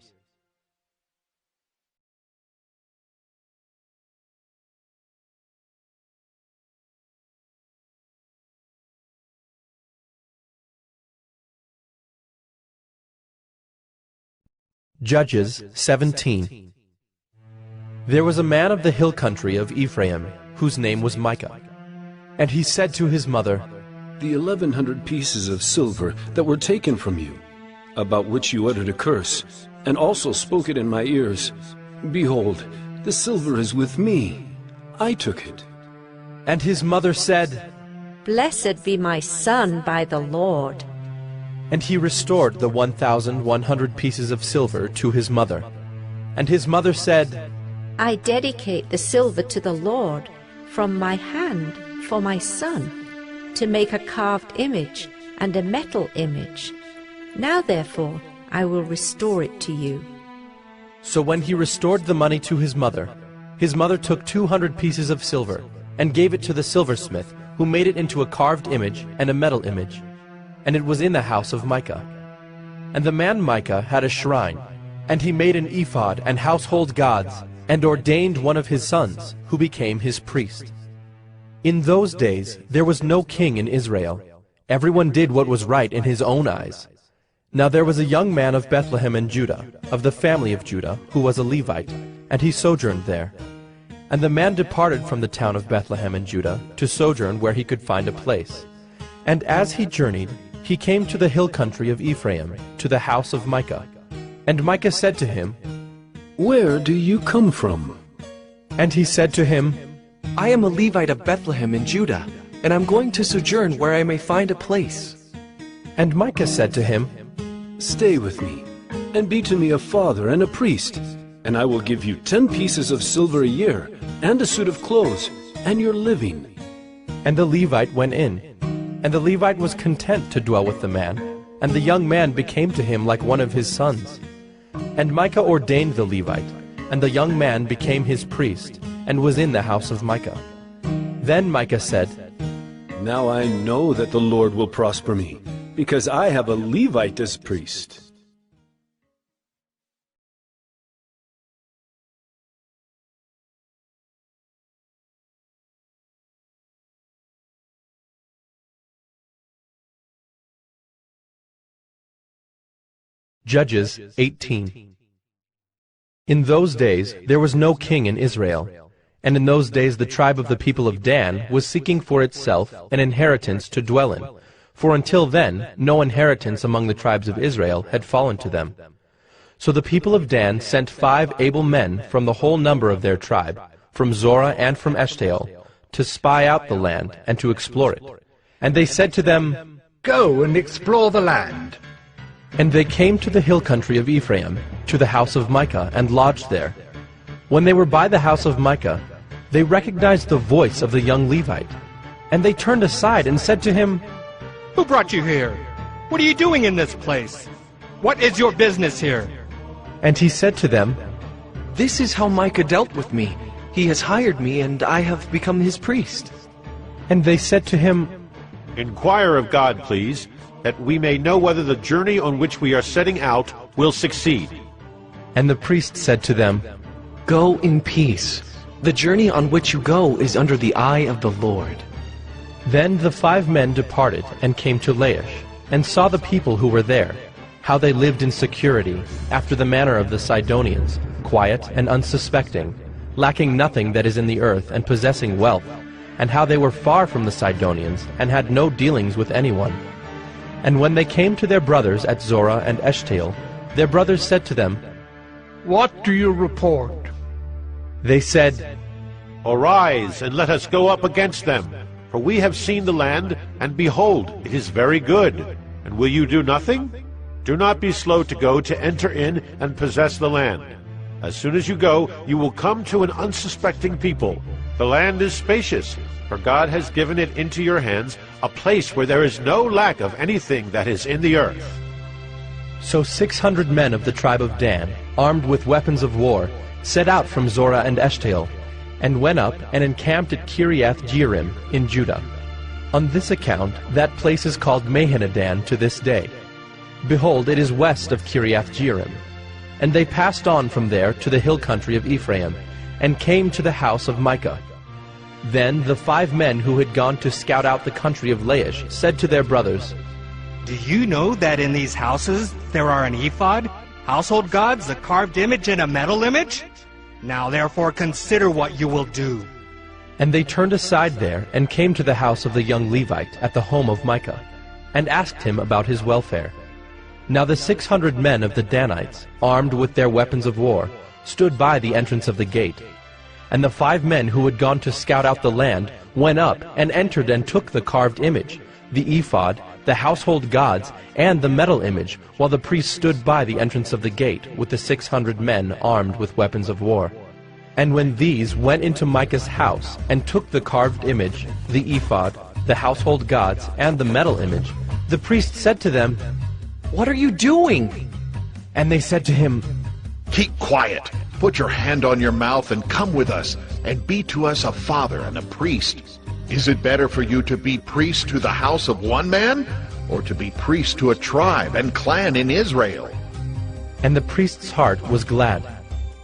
Judges 17. There was a man of the hill country of Ephraim, whose name was Micah. And he said to his mother, The 1,100 pieces of silver that were taken from you, about which you uttered a curse, and also spoke it in my ears, behold, the silver is with me. I took it. And his mother said, Blessed be my son by the Lord. And he restored the 1,100 pieces of silver to his mother. And his mother said, I dedicate the silver to the Lord from my hand for my son, to make a carved image and a metal image. Now therefore I will restore it to you. So when he restored the money to his mother took 200 pieces of silver, and gave it to the silversmith, who made it into a carved image and a metal image. And it was in the house of Micah. And the man Micah had a shrine, and he made an ephod and household gods, and ordained one of his sons, who became his priest. In those days there was no king in Israel. Everyone did what was right in his own eyes. Now there was a young man of Bethlehem in Judah, of the family of Judah, who was a Levite, and he sojourned there. And the man departed from the town of Bethlehem in Judah to sojourn where he could find a place. And as he journeyed, he came to the hill country of Ephraim, to the house of Micah. And Micah said to him, Where do you come from? And he said to him, I am a Levite of Bethlehem in Judah, and I'm going to sojourn where I may find a place. And Micah said to him, Stay with me, and be to me a father and a priest, and I will give you 10 pieces of silver a year, and a suit of clothes, and your living. And the Levite went in, and the Levite was content to dwell with the man, and the young man became to him like one of his sons. And Micah ordained the Levite, and the young man became his priest, and was in the house of Micah. Then Micah said, Now I know that the Lord will prosper me, because I have a Levite as priest. Judges 18. In those days there was no king in Israel, and in those days the tribe of the people of Dan was seeking for itself an inheritance to dwell in, for until then no inheritance among the tribes of Israel had fallen to them. So the people of Dan sent 5 able men from the whole number of their tribe, from Zorah and from Eshtaol, to spy out the land and to explore it. And they said to them, Go and explore the land. And they came to the hill country of Ephraim, to the house of Micah, and lodged there. When they were by the house of Micah, they recognized the voice of the young Levite. And they turned aside and said to him, Who brought you here? What are you doing in this place? What is your business here? And he said to them, This is how Micah dealt with me. He has hired me, and I have become his priest. And they said to him, Inquire of God, please, that we may know whether the journey on which we are setting out will succeed. And the priest said to them, Go in peace. The journey on which you go is under the eye of the Lord. Then the 5 men departed and came to Laish, and saw the people who were there, how they lived in security, after the manner of the Sidonians, quiet and unsuspecting, lacking nothing that is in the earth, and possessing wealth, and how they were far from the Sidonians, and had no dealings with anyone. And when they came to their brothers at Zorah and Eshtaol, their brothers said to them, What do you report? They said, Arise, and let us go up against them, for we have seen the land, and behold, it is very good. And will you do nothing? Do not be slow to go to enter in and possess the land. As soon as you go, you will come to an unsuspecting people. The land is spacious, for God has given it into your hands, a place where there is no lack of anything that is in the earth. So 600 men of the tribe of Dan, armed with weapons of war, set out from Zorah and Eshtaol, and went up and encamped at Kiriath-Jearim in Judah. On this account that place is called Mahaneh-dan to this day. Behold, it is west of Kiriath-Jearim. And they passed on from there to the hill country of Ephraim, and came to the house of Micah. Then the 5 men who had gone to scout out the country of Laish said to their brothers, Do you know that in these houses there are an ephod, household gods, a carved image, and a metal image? Now therefore consider what you will do. And they turned aside there, and came to the house of the young Levite at the home of Micah, and asked him about his welfare. Now the 600 men of the Danites, armed with their weapons of war, stood by the entrance of the gate. And the 5 men who had gone to scout out the land went up and entered and took the carved image, the ephod, the household gods, and the metal image, while the priests stood by the entrance of the gate with the 600 men armed with weapons of war. And when these went into Micah's house and took the carved image, the ephod, the household gods, and the metal image, the priest said to them, What are you doing? And they said to him, Keep quiet. Put your hand on your mouth and come with us, and be to us a father and a priest. Is it better for you to be priest to the house of one man, or to be priest to a tribe and clan in Israel? And the priest's heart was glad.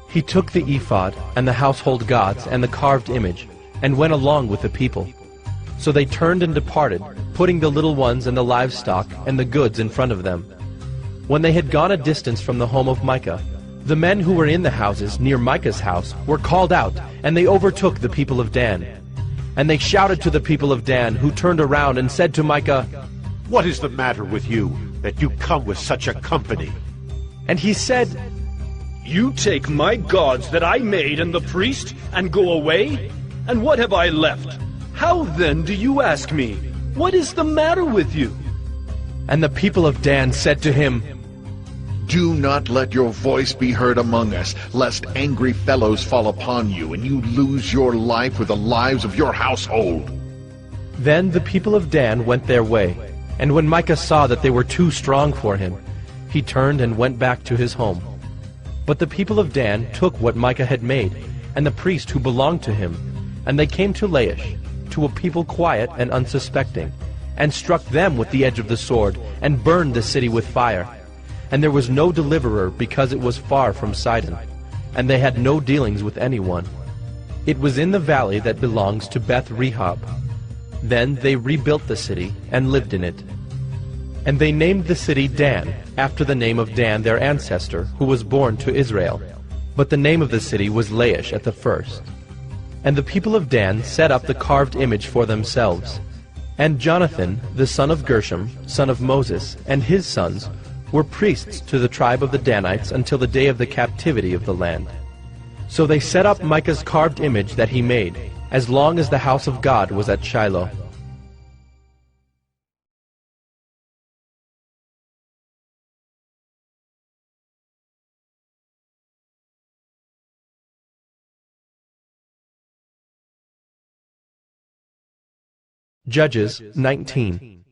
He took the ephod and the household gods and the carved image, and went along with the people. So they turned and departed, putting the little ones and the livestock and the goods in front of them. When they had gone a distance from the home of Micah, the men who were in the houses near Micah's house were called out, and they overtook the people of Dan. And they shouted to the people of Dan, who turned around and said to Micah, "What is the matter with you, that you come with such a company?" And he said, "You take my gods that I made and the priest, and go away? And what have I left? How then do you ask me, what is the matter with you?" And the people of Dan said to him, "Do not let your voice be heard among us, lest angry fellows fall upon you, and you lose your life with the lives of your household." Then the people of Dan went their way, and when Micah saw that they were too strong for him, he turned and went back to his home. But the people of Dan took what Micah had made, and the priest who belonged to him, and they came to Laish, to a people quiet and unsuspecting, and struck them with the edge of the sword, and burned the city with fire. And there was no deliverer, because it was far from Sidon, and they had no dealings with anyone. It was in the valley that belongs to Beth-rehob. Then they rebuilt the city, and lived in it. And they named the city Dan, after the name of Dan their ancestor, who was born to Israel. But the name of the city was Laish at the first. And the people of Dan set up the carved image for themselves. And Jonathan, the son of Gershom, son of Moses, and his sons, were priests to the tribe of the Danites until the day of the captivity of the land. So they set up Micah's carved image that he made, as long as the house of God was at Shiloh. Judges 19.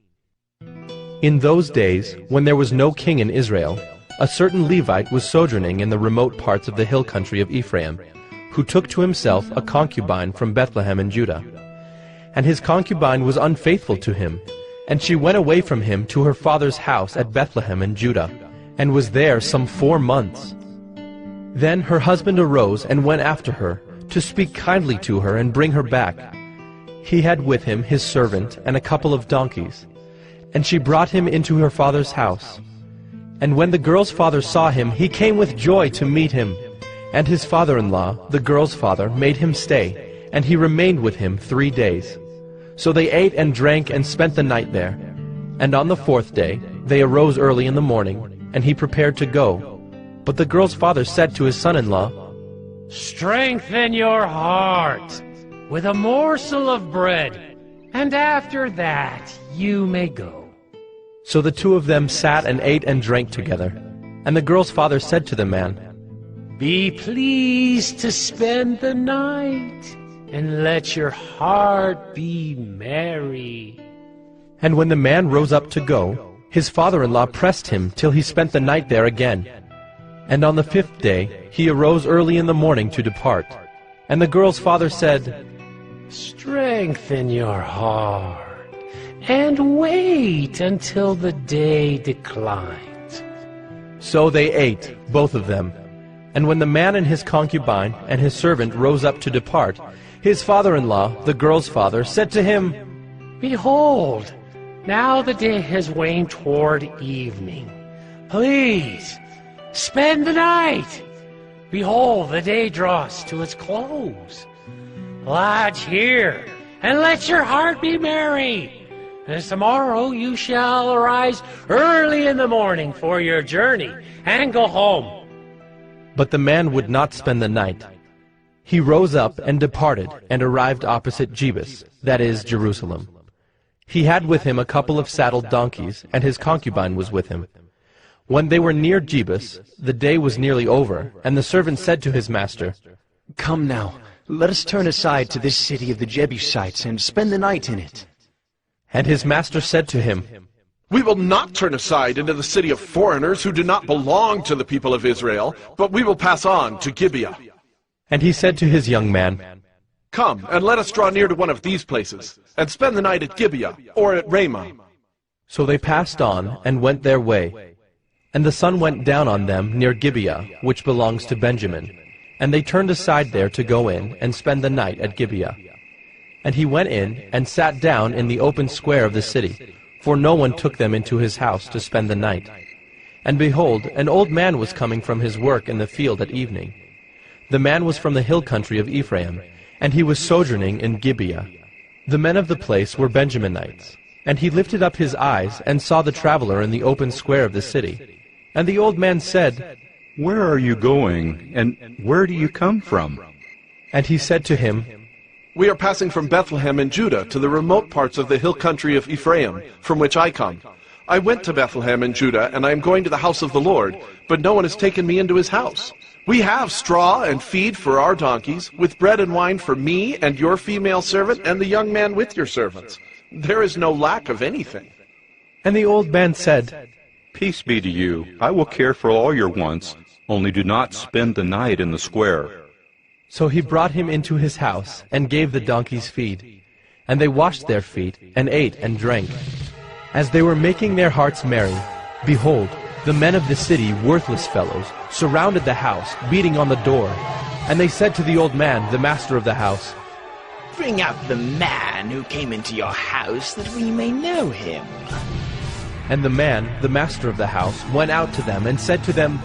In those days, when there was no king in Israel, a certain Levite was sojourning in the remote parts of the hill country of Ephraim, who took to himself a concubine from Bethlehem in Judah. And his concubine was unfaithful to him, and she went away from him to her father's house at Bethlehem in Judah, and was there some 4 months. Then her husband arose and went after her, to speak kindly to her and bring her back. He had with him his servant and a couple of donkeys, and she brought him into her father's house. And when the girl's father saw him, he came with joy to meet him. And his father-in-law, the girl's father, made him stay, and he remained with him 3 days. So they ate and drank and spent the night there. And on the 4th day they arose early in the morning, and he prepared to go. But the girl's father said to his son-in-law, "Strengthen your heart with a morsel of bread, and after that you may go." So the two of them sat and ate and drank together. And the girl's father said to the man, "Be pleased to spend the night, and let your heart be merry." And when the man rose up to go, his father-in-law pressed him till he spent the night there again. And on the 5th day he arose early in the morning to depart. And the girl's father said, "Strengthen your heart, and wait until the day declines." So they ate, both of them. And when the man and his concubine and his servant rose up to depart, his father-in-law, the girl's father, said to him, "Behold, now the day has waned toward evening. Please, spend the night. Behold, the day draws to its close. Lodge here, and let your heart be merry. And tomorrow you shall arise early in the morning for your journey, and go home." But the man would not spend the night. He rose up and departed, and arrived opposite Jebus, that is, Jerusalem. He had with him a couple of saddled donkeys, and his concubine was with him. When they were near Jebus, the day was nearly over, and the servant said to his master, "Come now, let us turn aside to this city of the Jebusites, and spend the night in it." And his master said to him, "We will not turn aside into the city of foreigners who do not belong to the people of Israel, but we will pass on to Gibeah." And he said to his young man, "Come, and let us draw near to one of these places, and spend the night at Gibeah, or at Ramah." So they passed on, and went their way. And the sun went down on them near Gibeah, which belongs to Benjamin. And they turned aside there to go in, and spend the night at Gibeah. And he went in, and sat down in the open square of the city, for no one took them into his house to spend the night. And behold, an old man was coming from his work in the field at evening. The man was from the hill country of Ephraim, and he was sojourning in Gibeah. The men of the place were Benjaminites. And he lifted up his eyes, and saw the traveler in the open square of the city. And the old man said, Where are you going, and where do you come from? And he said to him, We are passing from Bethlehem in Judah to the remote parts of the hill country of Ephraim, from which I come. I went to Bethlehem in Judah, and I am going to the house of the Lord, but no one has taken me into his house. We have straw and feed for our donkeys, with bread and wine for me and your female servant and the young man with your servants. There is no lack of anything. And the old man said, Peace be to you. I will care for all your wants, only do not spend the night in the square. So he brought him into his house, and gave the donkeys feed. And they washed their feet, and ate and drank. As they were making their hearts merry, behold, the men of the city, worthless fellows, surrounded the house, beating on the door. And they said to the old man, the master of the house, Bring out the man who came into your house, that we may know him. And the man, the master of the house, went out to them, and said to them,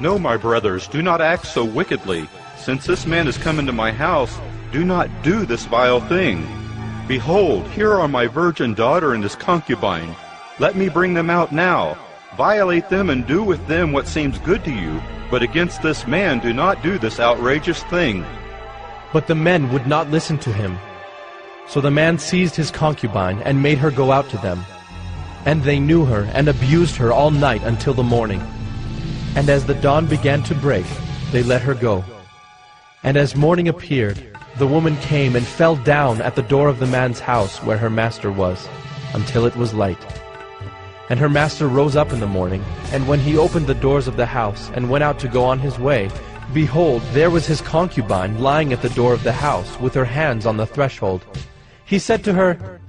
No, my brothers, do not act so wickedly. Since this man has come into my house, do not do this vile thing. Behold, here are my virgin daughter and his concubine. Let me bring them out now. Violate them and do with them what seems good to you, but against this man do not do this outrageous thing. But the men would not listen to him. So the man seized his concubine, and made her go out to them. And they knew her, and abused her all night until the morning. And as the dawn began to break, they let her go. And as morning appeared, the woman came and fell down at the door of the man's house where her master was, until it was light. And her master rose up in the morning, and when he opened the doors of the house, and went out to go on his way, behold, there was his concubine lying at the door of the house, with her hands on the threshold. He said to her,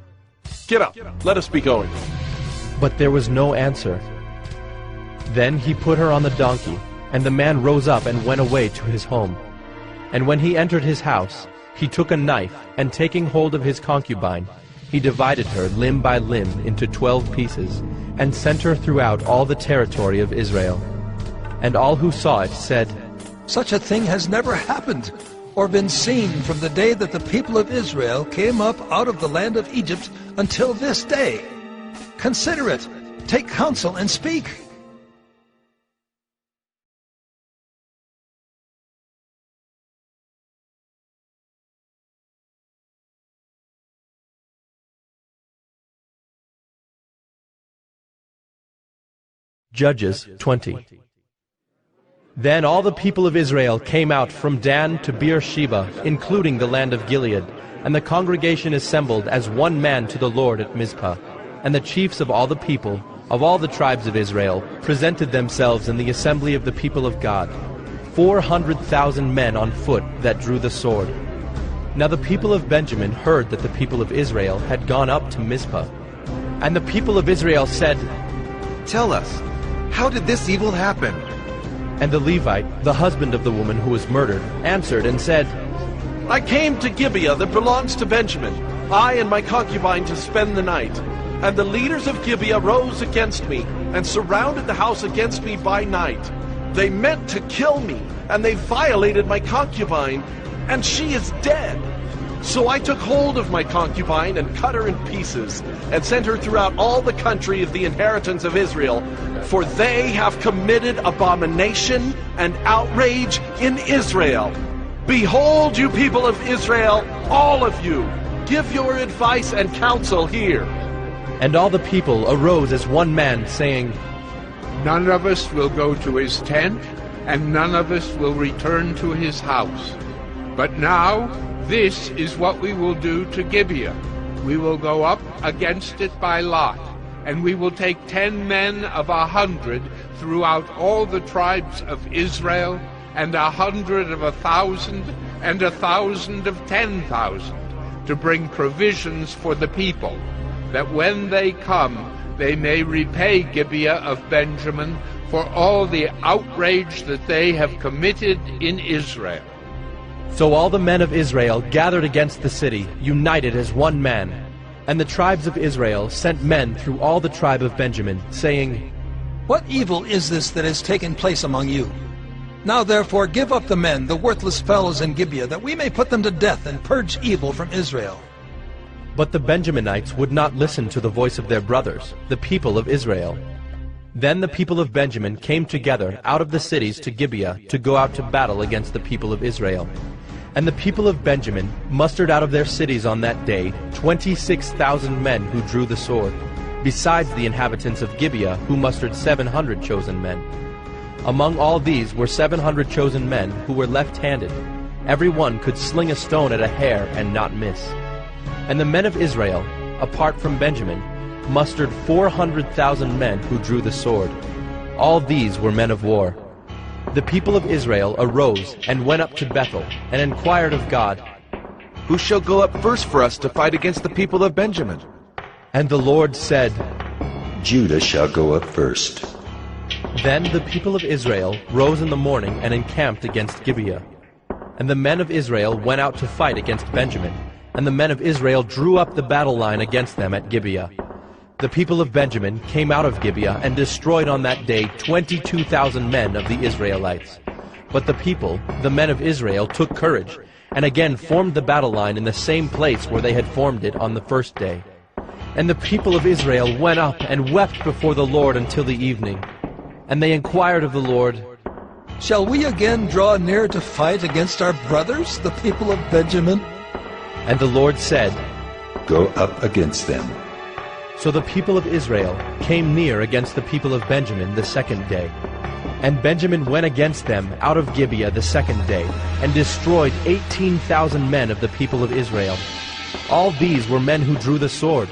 Get up, let us be going. But there was no answer. Then he put her on the donkey, and the man rose up and went away to his home. And when he entered his house, he took a knife, and taking hold of his concubine, he divided her limb by limb into 12 pieces, and sent her throughout all the territory of Israel. And all who saw it said, Such a thing has never happened, or been seen from the day that the people of Israel came up out of the land of Egypt until this day. Consider it, take counsel, and speak. Judges 20. Then all the people of Israel came out from Dan to Beersheba, including the land of Gilead, and the congregation assembled as one man to the Lord at Mizpah. And the chiefs of all the people, of all the tribes of Israel, presented themselves in the assembly of the people of God, 400,000 men on foot that drew the sword. Now the people of Benjamin heard that the people of Israel had gone up to Mizpah. And the people of Israel said, Tell us, how did this evil happen? And the Levite, the husband of the woman who was murdered, answered and said, I came to Gibeah that belongs to Benjamin, I and my concubine to spend the night. And the leaders of Gibeah rose against me, and surrounded the house against me by night. They meant to kill me, and they violated my concubine, and she is dead. So I took hold of my concubine and cut her in pieces, and sent her throughout all the country of the inheritance of Israel, for they have committed abomination and outrage in Israel. Behold, you people of Israel, all of you, give your advice and counsel here. And all the people arose as one man, saying, None of us will go to his tent, and none of us will return to his house. But now, this is what we will do to Gibeah. We will go up against it by lot, and we will take 10 men of 100 throughout all the tribes of Israel, and 100 of 1,000, and 1,000 of 10,000, to bring provisions for the people, that when they come, they may repay Gibeah of Benjamin for all the outrage that they have committed in Israel. So all the men of Israel gathered against the city, united as one man. And the tribes of Israel sent men through all the tribe of Benjamin, saying, What evil is this that has taken place among you? Now therefore give up the men, the worthless fellows in Gibeah, that we may put them to death and purge evil from Israel. But the Benjaminites would not listen to the voice of their brothers, the people of Israel. Then the people of Benjamin came together out of the cities to Gibeah to go out to battle against the people of Israel. And the people of Benjamin mustered out of their cities on that day 26,000 men who drew the sword, besides the inhabitants of Gibeah, who mustered 700 chosen men. Among all these were 700 chosen men who were left-handed. Every one could sling a stone at a hair and not miss. And the men of Israel, apart from Benjamin, mustered 400,000 men who drew the sword. All these were men of war. The people of Israel arose and went up to Bethel and inquired of God, "Who shall go up first for us to fight against the people of Benjamin?" And the Lord said, "Judah shall go up first." Then the people of Israel rose in the morning and encamped against Gibeah. And the men of Israel went out to fight against Benjamin, and the men of Israel drew up the battle line against them at Gibeah. The people of Benjamin came out of Gibeah and destroyed on that day 22,000 men of the Israelites. But the people, the men of Israel, took courage, and again formed the battle line in the same place where they had formed it on the first day. And the people of Israel went up and wept before the Lord until the evening. And they inquired of the Lord, "Shall we again draw near to fight against our brothers, the people of Benjamin?" And the Lord said, "Go up against them." So the people of Israel came near against the people of Benjamin the second day. And Benjamin went against them out of Gibeah the second day, and destroyed 18,000 men of the people of Israel. All these were men who drew the sword.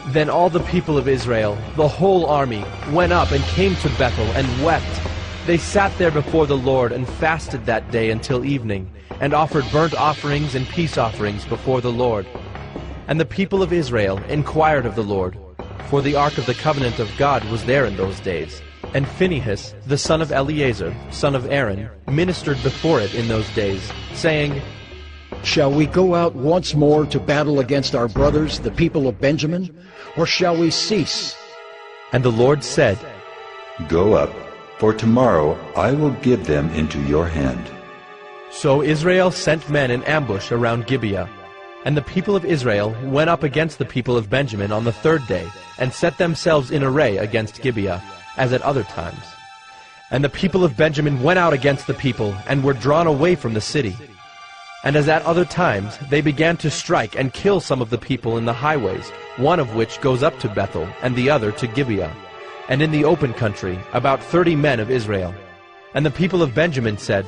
Then all the people of Israel, the whole army, went up and came to Bethel and wept. They sat there before the Lord and fasted that day until evening, and offered burnt offerings and peace offerings before the Lord. And the people of Israel inquired of the Lord, for the ark of the covenant of God was there in those days. And Phinehas, the son of Eleazar, son of Aaron, ministered before it in those days, saying, "Shall we go out once more to battle against our brothers, the people of Benjamin, or shall we cease?" And the Lord said, "Go up, for tomorrow I will give them into your hand." So Israel sent men in ambush around Gibeah. And the people of Israel went up against the people of Benjamin on the third day, and set themselves in array against Gibeah, as at other times. And the people of Benjamin went out against the people, and were drawn away from the city. And as at other times, they began to strike and kill some of the people in the highways, one of which goes up to Bethel, and the other to Gibeah. And in the open country, about 30 men of Israel. And the people of Benjamin said,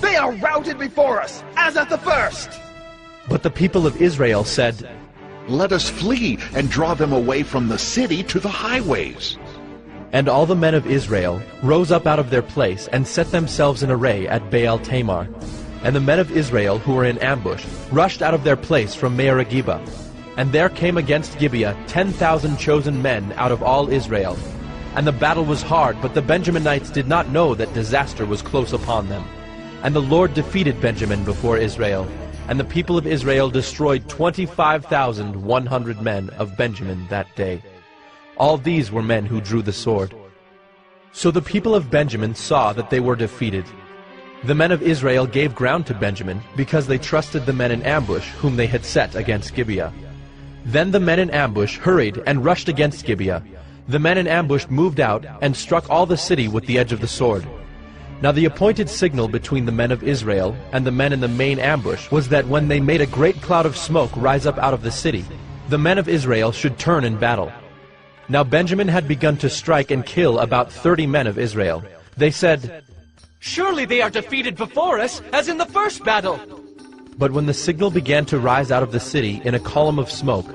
"They are routed before us, as at the first." But the people of Israel said, "Let us flee and draw them away from the city to the highways." And all the men of Israel rose up out of their place and set themselves in array at Baal Tamar. And the men of Israel who were in ambush rushed out of their place from Mearagibah. And there came against Gibeah 10,000 chosen men out of all Israel. And the battle was hard, but the Benjaminites did not know that disaster was close upon them. And the Lord defeated Benjamin before Israel. And the people of Israel destroyed 25,100 men of Benjamin that day. All these were men who drew the sword. So the people of Benjamin saw that they were defeated. The men of Israel gave ground to Benjamin, because they trusted the men in ambush whom they had set against Gibeah. Then the men in ambush hurried and rushed against Gibeah. The men in ambush moved out and struck all the city with the edge of the sword. Now the appointed signal between the men of Israel and the men in the main ambush was that when they made a great cloud of smoke rise up out of the city, the men of Israel should turn in battle. Now Benjamin had begun to strike and kill about 30 men of Israel. They said, "Surely they are defeated before us, as in the first battle." But when the signal began to rise out of the city in a column of smoke,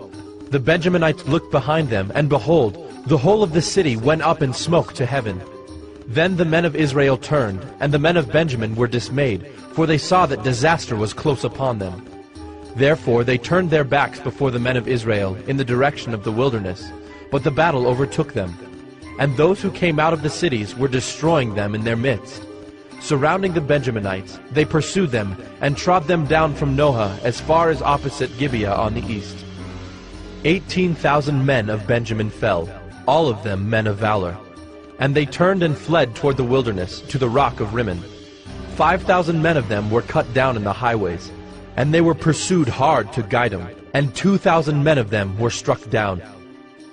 the Benjaminites looked behind them, and behold, the whole of the city went up in smoke to heaven. Then the men of Israel turned, and the men of Benjamin were dismayed, for they saw that disaster was close upon them. Therefore they turned their backs before the men of Israel in the direction of the wilderness, but the battle overtook them. And those who came out of the cities were destroying them in their midst. Surrounding the Benjaminites, they pursued them, and trod them down from Noah as far as opposite Gibeah on the east. 18,000 men of Benjamin fell, all of them men of valor. And they turned and fled toward the wilderness, to the rock of Rimmon. 5,000 men of them were cut down in the highways, and they were pursued hard to Gideon, and 2,000 men of them were struck down.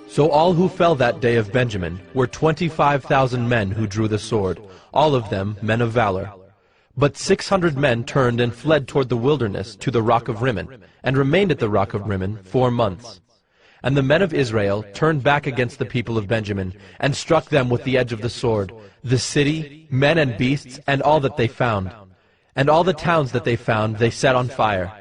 So all who fell that day of Benjamin were 25,000 men who drew the sword, all of them men of valor. But 600 men turned and fled toward the wilderness to the rock of Rimmon, and remained at the rock of Rimmon 4 months. And the men of Israel turned back against the people of Benjamin, and struck them with the edge of the sword, the city, men and beasts, and all that they found. And all the towns that they found they set on fire.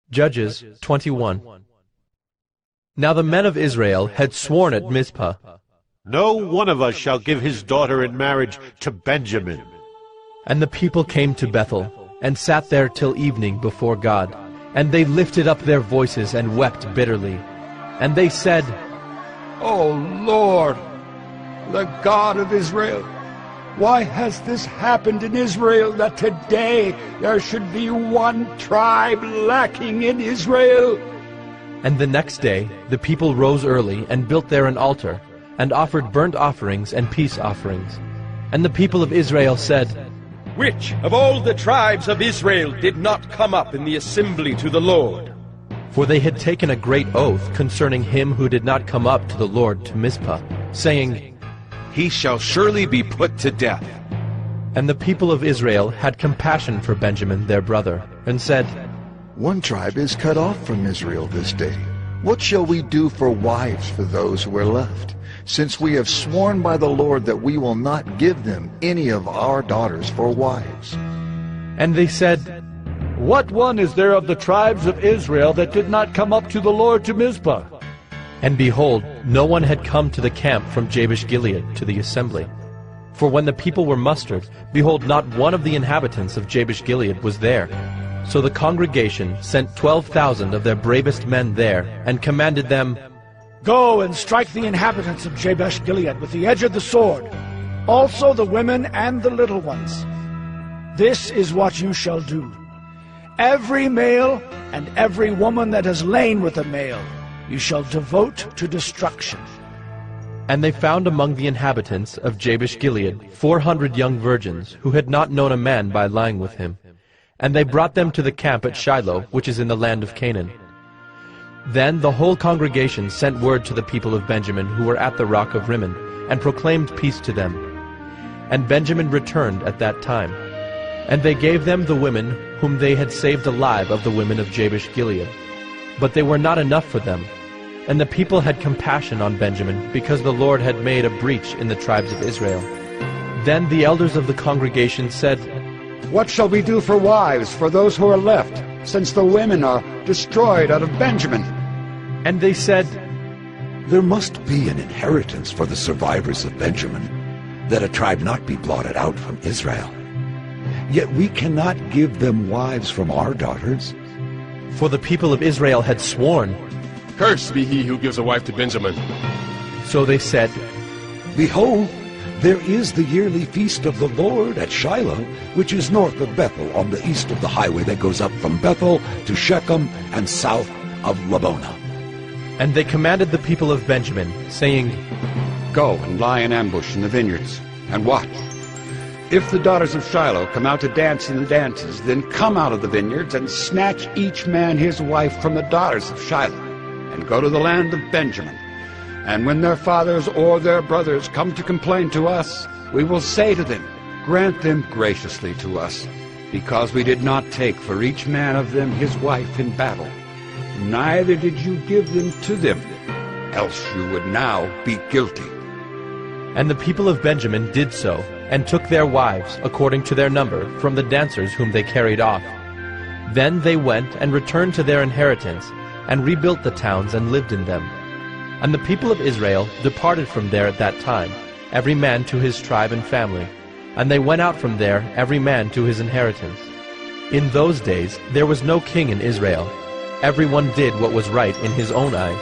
Judges 21. Now the men of Israel had sworn at Mizpah, "No one of us shall give his daughter in marriage to Benjamin." And the people came to Bethel, and sat there till evening before God. And they lifted up their voices and wept bitterly. And they said, O Lord, the God of Israel, why has this happened in Israel, that today there should be one tribe lacking in Israel? And the next day the people rose early, and built there an altar, and offered burnt offerings and peace offerings. And the people of Israel said, Which of all the tribes of Israel did not come up in the assembly to the Lord? For they had taken a great oath concerning him who did not come up to the Lord to Mizpah, saying, He shall surely be put to death. And the people of Israel had compassion for Benjamin their brother, and said, One tribe is cut off from Israel this day. What shall we do for wives for those who are left? Since we have sworn by the Lord that we will not give them any of our daughters for wives. And they said, What one is there of the tribes of Israel that did not come up to the Lord to Mizpah? And behold, no one had come to the camp from Jabesh-Gilead to the assembly. For when the people were mustered, behold, not one of the inhabitants of Jabesh-Gilead was there. So the congregation sent 12,000 of their bravest men there, and commanded them, Go and strike the inhabitants of Jabesh-Gilead with the edge of the sword, also the women and the little ones. This is what you shall do. Every male and every woman that has lain with a male you shall devote to destruction. And they found among the inhabitants of Jabesh-Gilead 400 young virgins, who had not known a man by lying with him. And they brought them to the camp at Shiloh, which is in the land of Canaan. Then the whole congregation sent word to the people of Benjamin who were at the rock of Rimmon, and proclaimed peace to them. And Benjamin returned at that time. And they gave them the women whom they had saved alive of the women of Jabesh-Gilead. But they were not enough for them. And the people had compassion on Benjamin, because the Lord had made a breach in the tribes of Israel. Then the elders of the congregation said, What shall we do for wives for those who are left, since the women are destroyed out of Benjamin? And they said, There must be an inheritance for the survivors of Benjamin, that a tribe not be blotted out from Israel. Yet we cannot give them wives from our daughters. For the people of Israel had sworn, Cursed be he who gives a wife to Benjamin. So they said, Behold, there is the yearly feast of the Lord at Shiloh, which is north of Bethel, on the east of the highway that goes up from Bethel to Shechem, and south of Labonah. And they commanded the people of Benjamin, saying, Go and lie in ambush in the vineyards, and watch. If the daughters of Shiloh come out to dance in the dances, then come out of the vineyards, and snatch each man his wife from the daughters of Shiloh, and go to the land of Benjamin. And when their fathers or their brothers come to complain to us, we will say to them, Grant them graciously to us, because we did not take for each man of them his wife in battle. Neither did you give them to them, else you would now be guilty. And the people of Benjamin did so, and took their wives, according to their number, from the dancers whom they carried off. Then they went and returned to their inheritance, and rebuilt the towns and lived in them. And the people of Israel departed from there at that time, every man to his tribe and family, and they went out from there every man to his inheritance. In those days there was no king in Israel. Everyone did what was right in his own eyes.